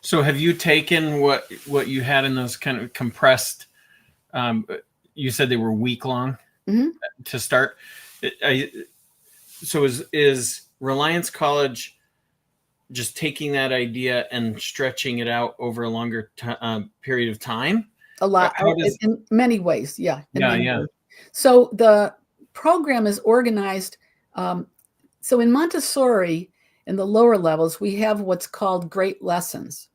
So have you taken what you had in those kind of compressed, you said they were week long to start. So is Reliance College just taking that idea and stretching it out over a longer period of time? A lot, in many ways. Yeah. Yeah. Ways. So the program is organized. So in Montessori, in the lower levels, we have what's called great lessons,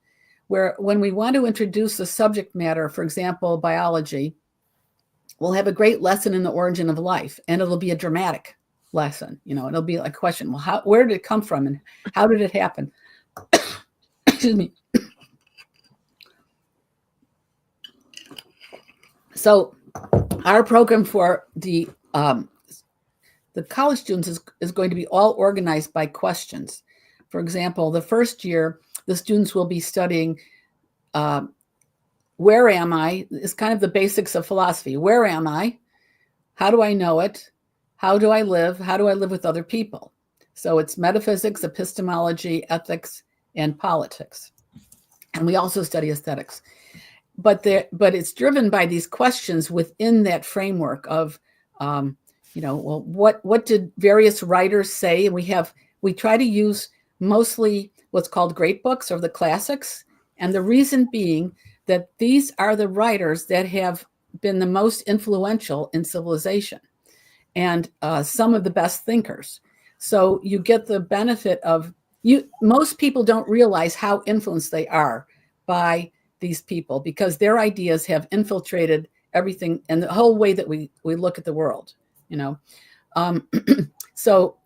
where when we want to introduce a subject matter, for example, biology, we'll have a great lesson in the origin of life, and it'll be a dramatic lesson. It'll be a question. Well, where did it come from, and how did it happen? Excuse me. So our program for the college students is going to be all organized by questions. For example, the first year, the students will be studying where am I? It's kind of the basics of philosophy. Where am I? How do I know it? How do I live? How do I live with other people? So it's metaphysics, epistemology, ethics, and politics. And we also study aesthetics. But it's driven by these questions within that framework of, well, what did various writers say? And we try to use mostly what's called great books or the classics. And the reason being that these are the writers that have been the most influential in civilization and some of the best thinkers. So you get the benefit of most people don't realize how influenced they are by these people because their ideas have infiltrated everything and the whole way that we look at the world, So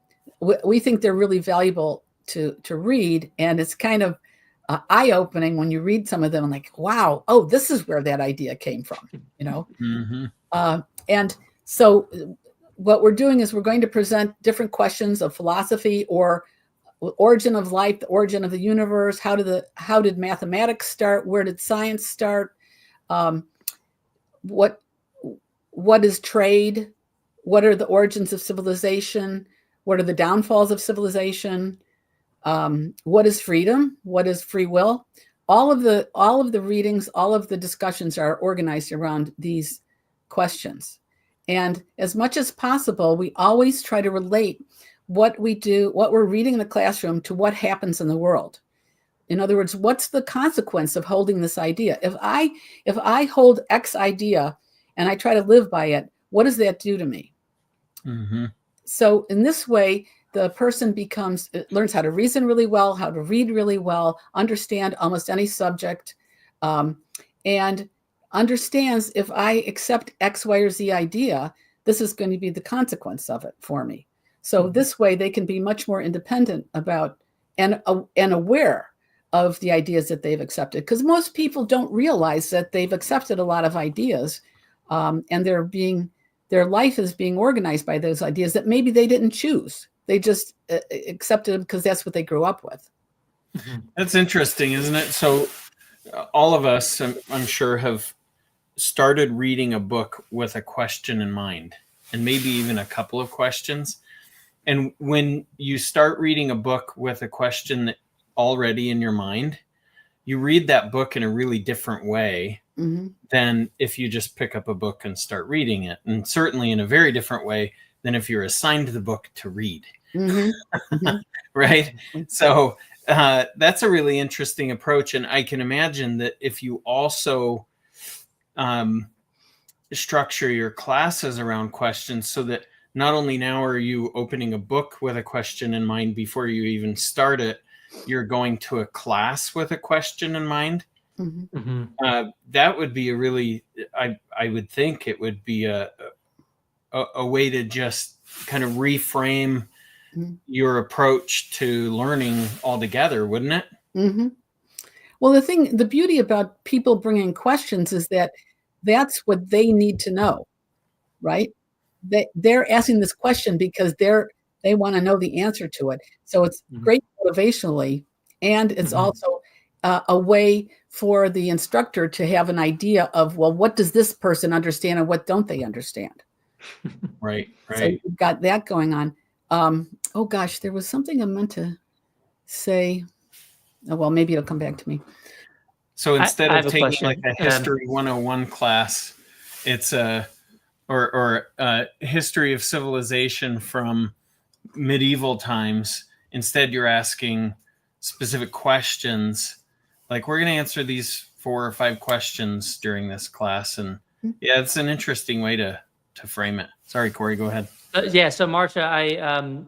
we think they're really valuable to read, and it's kind of eye-opening when you read some of them and like, wow, oh, this is where that idea came from, Mm-hmm. And so what we're doing is we're going to present different questions of philosophy or origin of life, the origin of the universe. How did mathematics start? Where did science start? What is trade? What are the origins of civilization? What are the downfalls of civilization? What is freedom? What is free will? All of the readings, all of the discussions are organized around these questions. And as much as possible, we always try to relate what we do, what we're reading in the classroom to what happens in the world. In other words, what's the consequence of holding this idea? If I hold X idea and I try to live by it, what does that do to me? Mm-hmm. So in this way, the person learns how to reason really well, how to read really well, understand almost any subject, and understands if I accept X, Y, or Z idea, this is going to be the consequence of it for me. So this way they can be much more independent about and aware of the ideas that they've accepted. Because most people don't realize that they've accepted a lot of ideas and their life is being organized by those ideas that maybe they didn't choose. They just accepted them because that's what they grew up with. That's interesting, isn't it? So all of us, I'm sure, have started reading a book with a question in mind, and maybe even a couple of questions. And when you start reading a book with a question already in your mind, you read that book in a really different way than if you just pick up a book and start reading it. And certainly in a very different way than if you're assigned the book to read. Right? So that's a really interesting approach. And I can imagine that if you also structure your classes around questions so that not only now are you opening a book with a question in mind before you even start it, you're going to a class with a question in mind. That would be a really, I would think it would be a way to just kind of reframe your approach to learning altogether, wouldn't it? Well, the beauty about people bringing questions is that that's what they need to know, right? They're asking this question because they want to know the answer to it. So it's great motivationally, and it's also a way for the instructor to have an idea of, well, what does this person understand and what don't they understand? Right. So you've got that going on. Oh gosh, there was something I meant to say. Oh, well, maybe it'll come back to me. So instead I of have a taking question. like a History 101 class, it's a history of civilization from medieval times. Instead, you're asking specific questions. Like, we're going to answer these 4 or 5 questions during this class. And yeah, it's an interesting way to frame it. Sorry, Corey, go ahead. Yeah, so Marsha,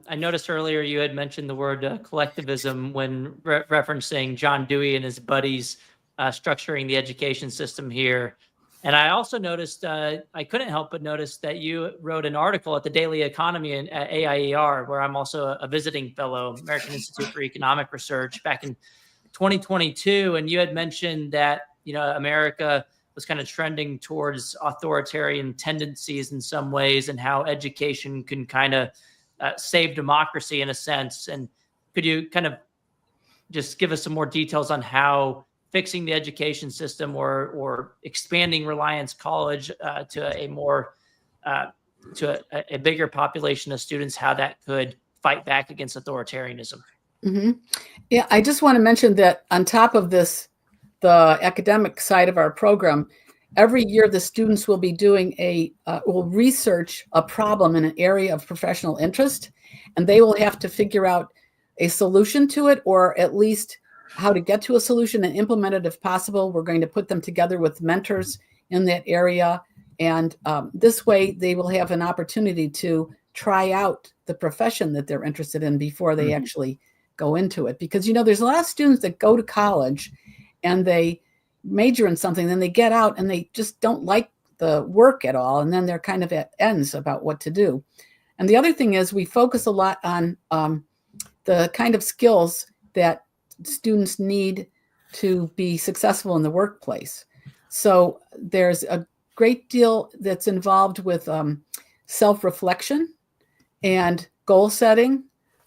I noticed earlier you had mentioned the word collectivism when referencing John Dewey and his buddies structuring the education system here. And I also noticed, I couldn't help but notice that you wrote an article at the Daily Economy at AIER, where I'm also a visiting fellow, American Institute for Economic Research, back in 2022. And you had mentioned that, America was kind of trending towards authoritarian tendencies in some ways, and how education can kind of save democracy in a sense. And could you kind of just give us some more details on how fixing the education system or expanding Reliance College to a more to a bigger population of students, how that could fight back against authoritarianism? Yeah, I just want to mention that on top of this, the academic side of our program, every year the students will be doing will research a problem in an area of professional interest, and they will have to figure out a solution to it, or at least how to get to a solution and implement it if possible. We're going to put them together with mentors in that area. And this way they will have an opportunity to try out the profession that they're interested in before they actually go into it. Because, there's a lot of students that go to college and they major in something, then they get out and they just don't like the work at all. And then they're kind of at ends about what to do. And the other thing is we focus a lot on the kind of skills that students need to be successful in the workplace. So there's a great deal that's involved with self-reflection and goal setting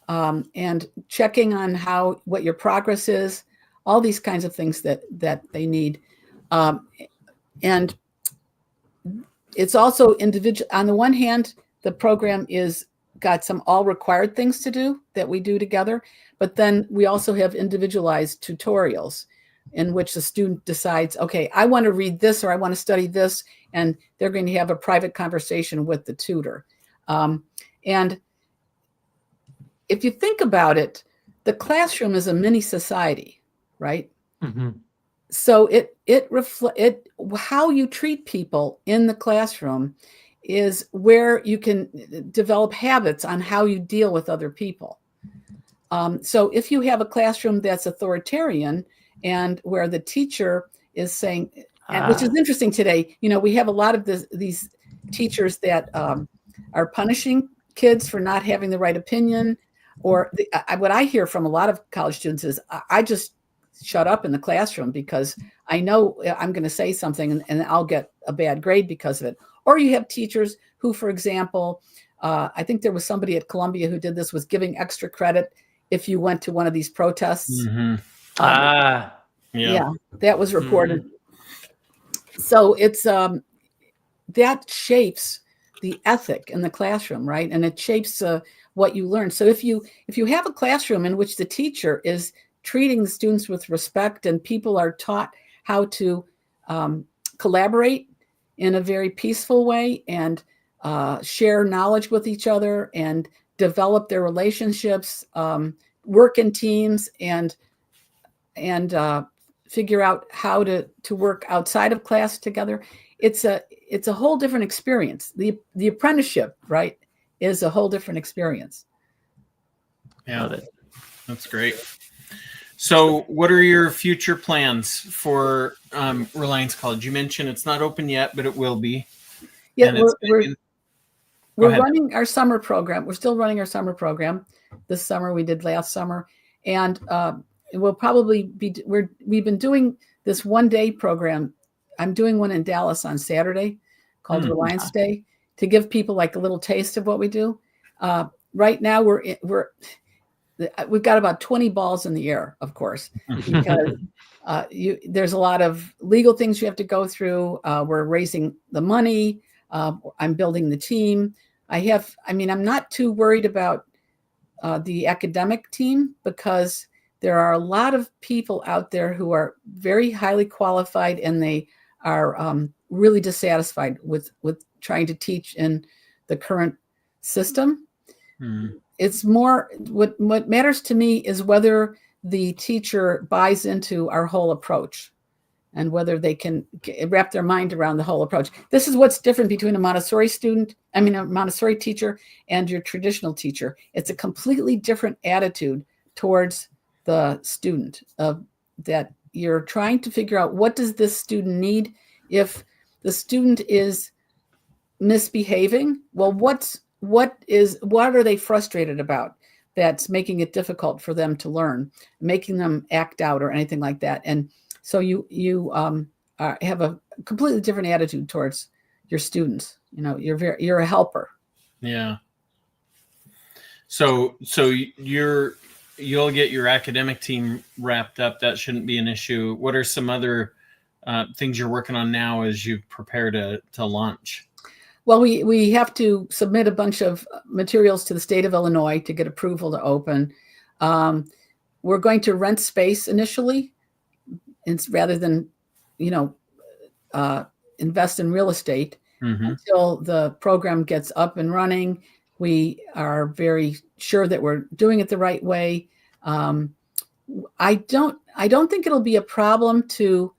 and checking on what your progress is, all these kinds of things that they need. And it's also individual. On the one hand, the program is got some all required things to do that we do together, but then we also have individualized tutorials in which the student decides, okay, I want to read this or I want to study this, and they're going to have a private conversation with the tutor. And if you think about it, the classroom is a mini society, right? Mm-hmm. So how you treat people in the classroom is where you can develop habits on how you deal with other people. So if you have a classroom that's authoritarian and where the teacher is saying, which is interesting today, we have a lot of these teachers that are punishing kids for not having the right opinion, or what I hear from a lot of college students is, I just shut up in the classroom because I know I'm going to say something and I'll get a bad grade because of it. Or you have teachers who, for example, I think there was somebody at Columbia who did this, was giving extra credit if you went to one of these protests. Mm-hmm. Yeah, that was reported. Mm-hmm. So it's that shapes the ethic in the classroom, right? And it shapes what you learn. So if you have a classroom in which the teacher is treating the students with respect and people are taught how to collaborate in a very peaceful way and share knowledge with each other and develop their relationships, work in teams, and figure out how to work outside of class together. It's a whole different experience. The apprenticeship, right, is a whole different experience. Yeah, love it. That's great. So what are your future plans for Reliance College? You mentioned it's not open yet, but it will be. Yeah, we're running our summer program. We're still running our summer program. This summer, we did last summer. And it will probably be, we've been doing this one-day program. I'm doing one in Dallas on Saturday called Reliance Day to give people like a little taste of what we do. Right now, we've got about 20 balls in the air, of course, because there's a lot of legal things you have to go through. We're raising the money. I'm building the team. I'm not too worried about the academic team because there are a lot of people out there who are very highly qualified and they are really dissatisfied with trying to teach in the current system. It's more, what matters to me is whether the teacher buys into our whole approach and whether they can wrap their mind around the whole approach. This is what's different between a Montessori teacher and your traditional teacher. It's a completely different attitude towards the student, that you're trying to figure out, what does this student need? If the student is misbehaving, well, what are they frustrated about that's making it difficult for them to learn, making them act out or anything like that? And so you have a completely different attitude towards your students. You're a helper. Yeah. So you'll get your academic team wrapped up. That shouldn't be an issue. What are some other things you're working on now as you prepare to launch? Well, we have to submit a bunch of materials to the state of Illinois to get approval to open. We're going to rent space initially, rather than, invest in real estate until the program gets up and running. We are very sure that we're doing it the right way. I don't think it'll be a problem to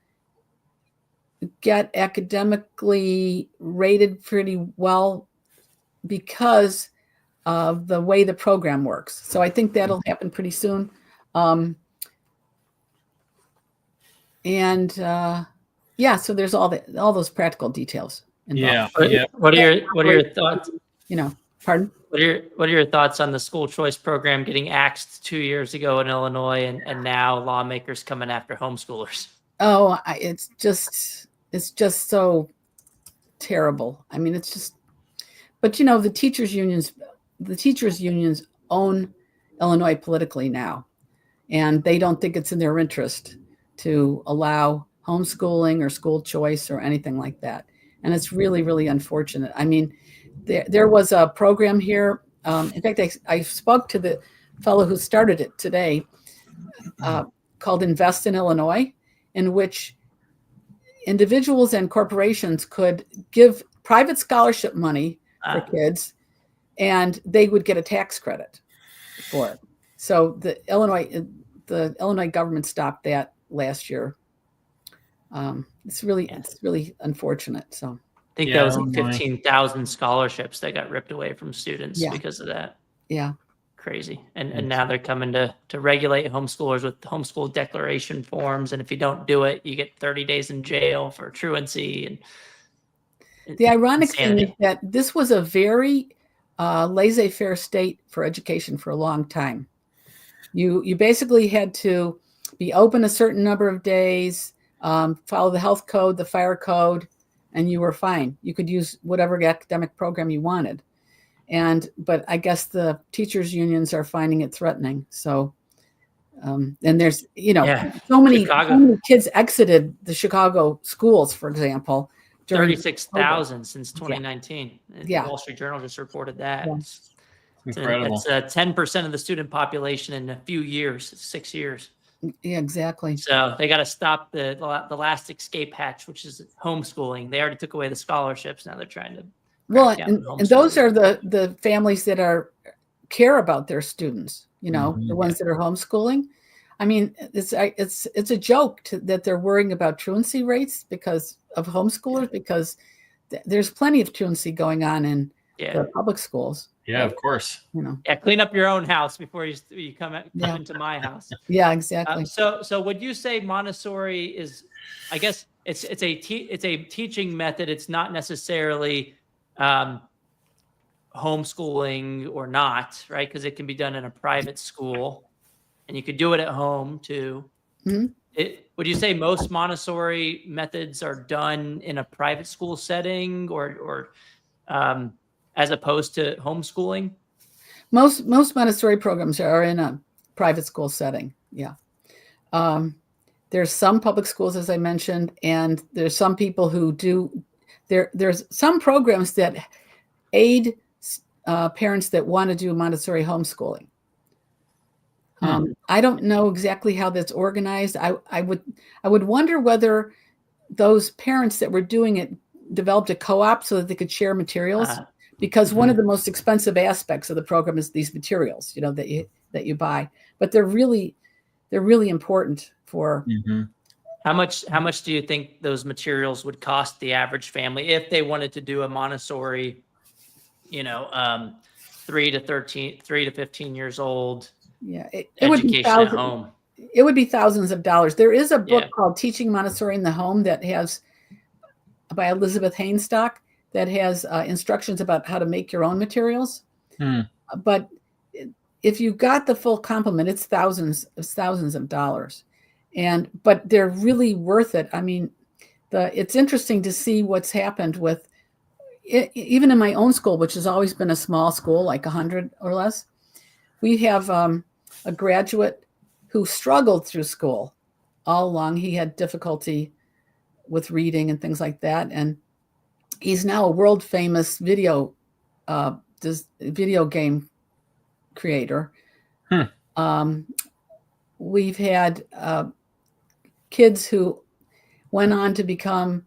get academically rated pretty well because of the way the program works. So I think that'll happen pretty soon. Yeah, so there's all those practical details involved. Yeah. What are your thoughts? Pardon? What are your thoughts on the school choice program getting axed 2 years ago in Illinois, and now lawmakers coming after homeschoolers? Oh, it's just so terrible. I mean, it's just. But the teachers unions own Illinois politically now, and they don't think it's in their interest to allow homeschooling or school choice or anything like that. And it's really, really unfortunate. I mean, there was a program here. In fact, I spoke to the fellow who started it today, called Invest in Illinois, in which individuals and corporations could give private scholarship money for kids, and they would get a tax credit for it. So the Illinois government stopped that last year. It's really unfortunate. So I think that was like 15,000 scholarships that got ripped away from students because of that. Yeah. Crazy. And now they're coming to regulate homeschoolers with homeschool declaration forms. And if you don't do it, you get 30 days in jail for truancy. And the ironic thing is that this was a very laissez-faire state for education for a long time. You basically had to be open a certain number of days, follow the health code, the fire code, and you were fine. You could use whatever academic program you wanted. But I guess the teachers unions are finding it threatening. So, and there's, so many kids exited the Chicago schools, for example. 36,000 since 2019. Yeah. The Wall Street Journal just reported that. Yeah. It's Incredible. It's 10% of the student population in a few years, 6 years. Yeah, exactly. So they got to stop the last escape hatch, which is homeschooling. They already took away the scholarships. Now they're trying to. Well, and those are the families that care about their students, the ones that are homeschooling. I mean, it's a joke that they're worrying about truancy rates because of homeschoolers, because there's plenty of truancy going on in the public schools. Yeah, of course. Yeah, clean up your own house before you come into my house. Yeah, exactly. So would you say Montessori is, I guess it's a teaching method. It's not necessarily homeschooling or not, right? Because it can be done in a private school, and you could do it at home too. Mm-hmm. Would you say most Montessori methods are done in a private school setting, or as opposed to homeschooling? Most Montessori programs are in a private school setting. Yeah. There's some public schools, as I mentioned, and there's some people who do. There's some programs that aid parents that want to do Montessori homeschooling. I don't know exactly how that's organized. I would wonder whether those parents that were doing it developed a co-op so that they could share materials, because one of the most expensive aspects of the program is these materials, that you buy. But they're really important for. Mm-hmm. How much do you think those materials would cost the average family if they wanted to do a Montessori, 3 to 15 years old? Yeah, it would be at home. It would be thousands of dollars. There is a book called Teaching Montessori in the Home that has, by Elizabeth Hainstock, that has instructions about how to make your own materials. But if you got the full complement, it's thousands of dollars. But they're really worth it. I mean, it's interesting to see what's happened with even in my own school, which has always been a small school, like 100 or less. We have a graduate who struggled through school all along. He had difficulty with reading and things like that, and he's now a world famous video game creator. We've had kids who went on to become,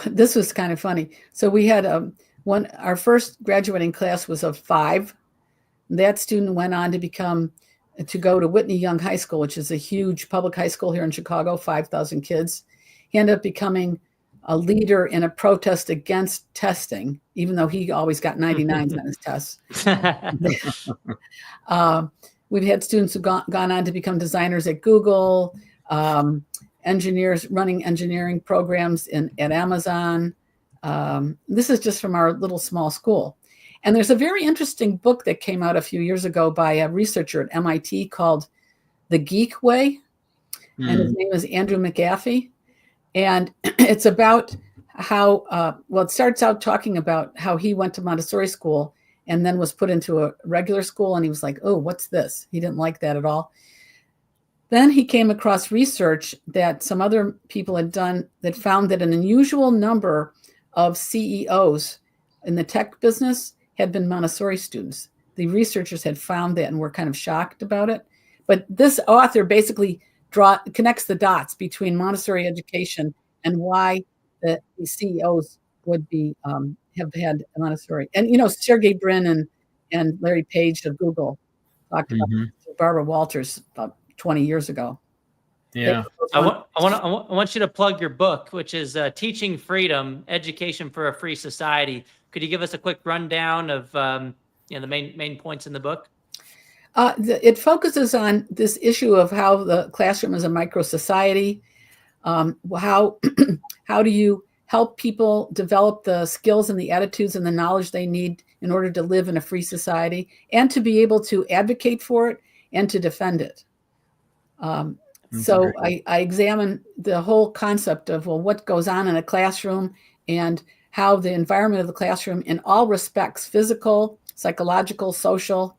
this was kind of funny. So we had our first graduating class was of 5. That student went on to become to go to Whitney Young High School, which is a huge public high school here in Chicago, 5,000 kids. He ended up becoming a leader in a protest against testing, even though he always got 99s on his tests. We've had students who've gone on to become designers at Google, engineers running engineering programs at Amazon. This is just from our little small school. And there's a very interesting book that came out a few years ago by a researcher at MIT called The Geek Way. And his name is Andrew McAfee. And it's about how, it starts out talking about how he went to Montessori school and then was put into a regular school. And he was like, oh, what's this? He didn't like that at all. Then he came across research that some other people had done that found that an unusual number of CEOs in the tech business had been Montessori students. The researchers had found that and were kind of shocked about it. But this author basically connects the dots between Montessori education and why the CEOs would be have had Montessori. And Sergey Brin and Larry Page of Google talked about Barbara Walters about 20 years ago. Yeah. I want you to plug your book, which is Teaching Freedom: Education for a Free Society. Could you give us a quick rundown of the main points in the book? It focuses on this issue of how the classroom is a micro society. How do you help people develop the skills and the attitudes and the knowledge they need in order to live in a free society and to be able to advocate for it and to defend it? So I examine the whole concept of, what goes on in a classroom and how the environment of the classroom in all respects, physical, psychological, social,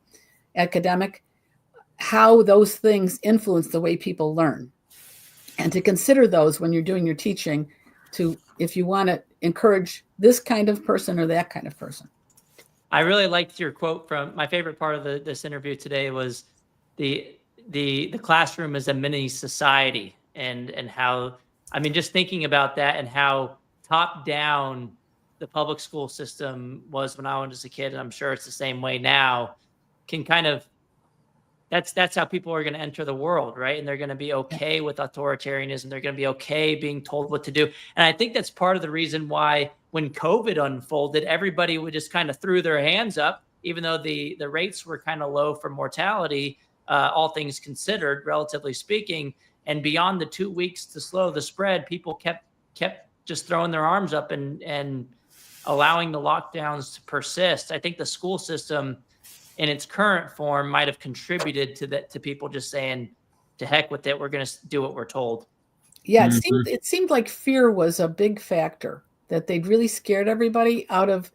academic, how those things influence the way people learn. And to consider those when you're doing your teaching, if you want to encourage this kind of person or that kind of person. I really liked your quote from my favorite part of this interview today was the classroom is a mini society, and how, just thinking about that and how top down the public school system was when I was a kid, and I'm sure it's the same way now, can kind of, that's how people are going to enter the world, right? And they're going to be okay with authoritarianism. They're going to be okay being told what to do. And I think that's part of the reason why when COVID unfolded, everybody would just kind of threw their hands up, even though the rates were kind of low for mortality, all things considered, relatively speaking. And beyond the 2 weeks to slow the spread, people kept just throwing their arms up and allowing the lockdowns to persist. I think the school system in its current form might have contributed to that, to people just saying, to heck with it, we're going to do what we're told. Yeah, it seemed like fear was a big factor, that they'd really scared everybody out of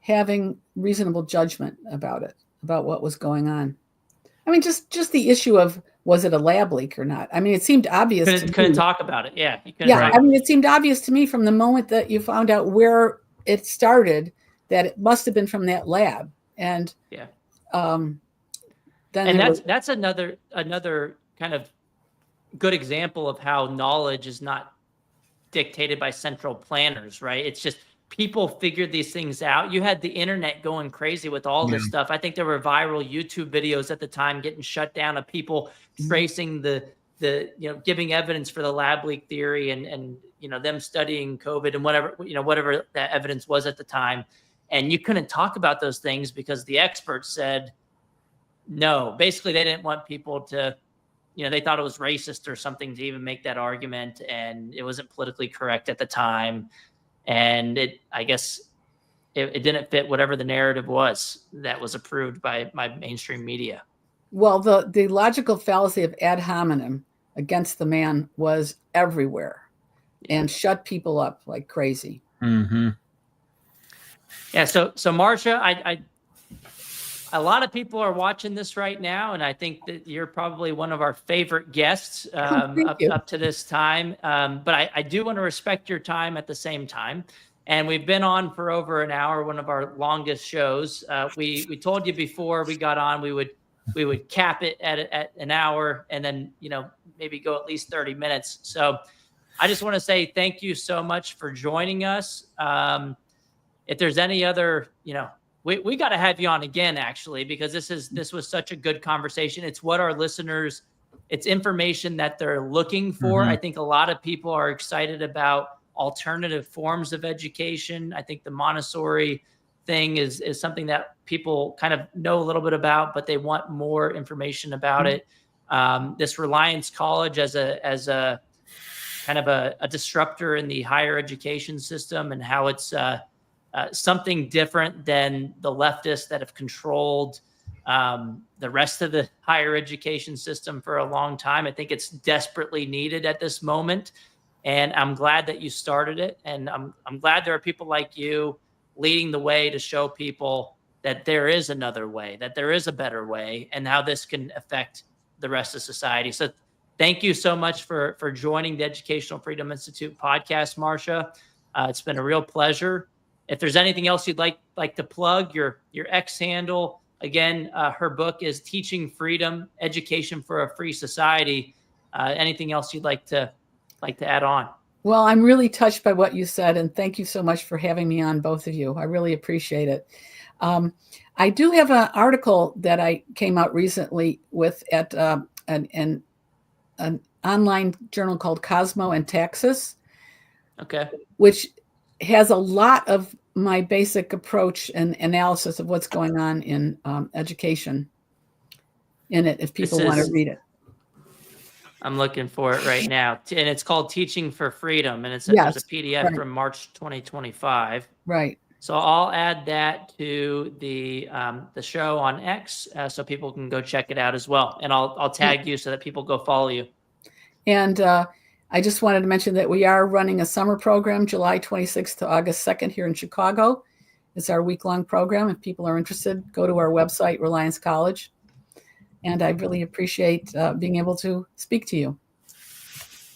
having reasonable judgment about what was going on. Just the issue of, was it a lab leak or not? It seemed obvious. Couldn't talk about it. Yeah. It seemed obvious to me from the moment that you found out where it started that it must have been from that lab. And that's another kind of good example of how knowledge is not dictated by central planners, right? It's just people figured these things out. You had the internet going crazy with all this stuff. I think there were viral YouTube videos at the time getting shut down of people tracing the giving evidence for the lab leak theory and them studying COVID and whatever that evidence was at the time. And you couldn't talk about those things because the experts said no. Basically, they didn't want people to, they thought it was racist or something to even make that argument, and it wasn't politically correct at the time. And I guess it didn't fit whatever the narrative was that was approved by mainstream media. Well, the logical fallacy of ad hominem against the man was everywhere and shut people up like crazy. Mm-hmm. Yeah. So Marsha, a lot of people are watching this right now, and I think that you're probably one of our favorite guests up to this time. But I do want to respect your time at the same time. And we've been on for over an hour, one of our longest shows. We told you before we got on, we would cap it at an hour, and then maybe go at least 30 minutes. So I just want to say thank you so much for joining us. If there's any other we got to have you on again, actually, because this was such a good conversation. It's what our listeners, it's information that they're looking for. I think a lot of people are excited about alternative forms of education. I think the Montessori thing is something that people kind of know a little bit about, but they want more information about it. This Reliance College as a kind of a disruptor in the higher education system, and how it's something different than the leftists that have controlled the rest of the higher education system for a long time. I think it's desperately needed at this moment. And I'm glad that you started it. And I'm glad there are people like you leading the way to show people that there is another way, that there is a better way, and how this can affect the rest of society. So thank you so much for joining the Educational Freedom Institute podcast, Marsha. It's been a real pleasure. If there's anything else you'd like to plug, your X handle, again, her book is Teaching Freedom, Education for a Free Society. Anything else you'd like to add on? Well, I'm really touched by what you said, and thank you so much for having me on, both of you. I really appreciate it. I do have an article that I came out recently with at an online journal called Cosmo and Taxis, which has a lot of my basic approach and analysis of what's going on in education in it, if people want to read it. I'm looking for it right now. And it's called Teaching for Freedom. And there's a PDF from March 2025. Right. So I'll add that to the show on X so people can go check it out as well. And I'll tag you so that people go follow you. And I just wanted to mention that we are running a summer program, July 26th to August 2nd here in Chicago. It's our week-long program. If people are interested, go to our website, Reliance College. And I really appreciate being able to speak to you.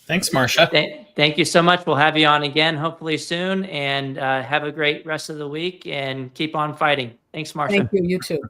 Thanks, Marsha. Thank you so much. We'll have you on again, hopefully soon. And have a great rest of the week and keep on fighting. Thanks, Marsha. Thank you. You too.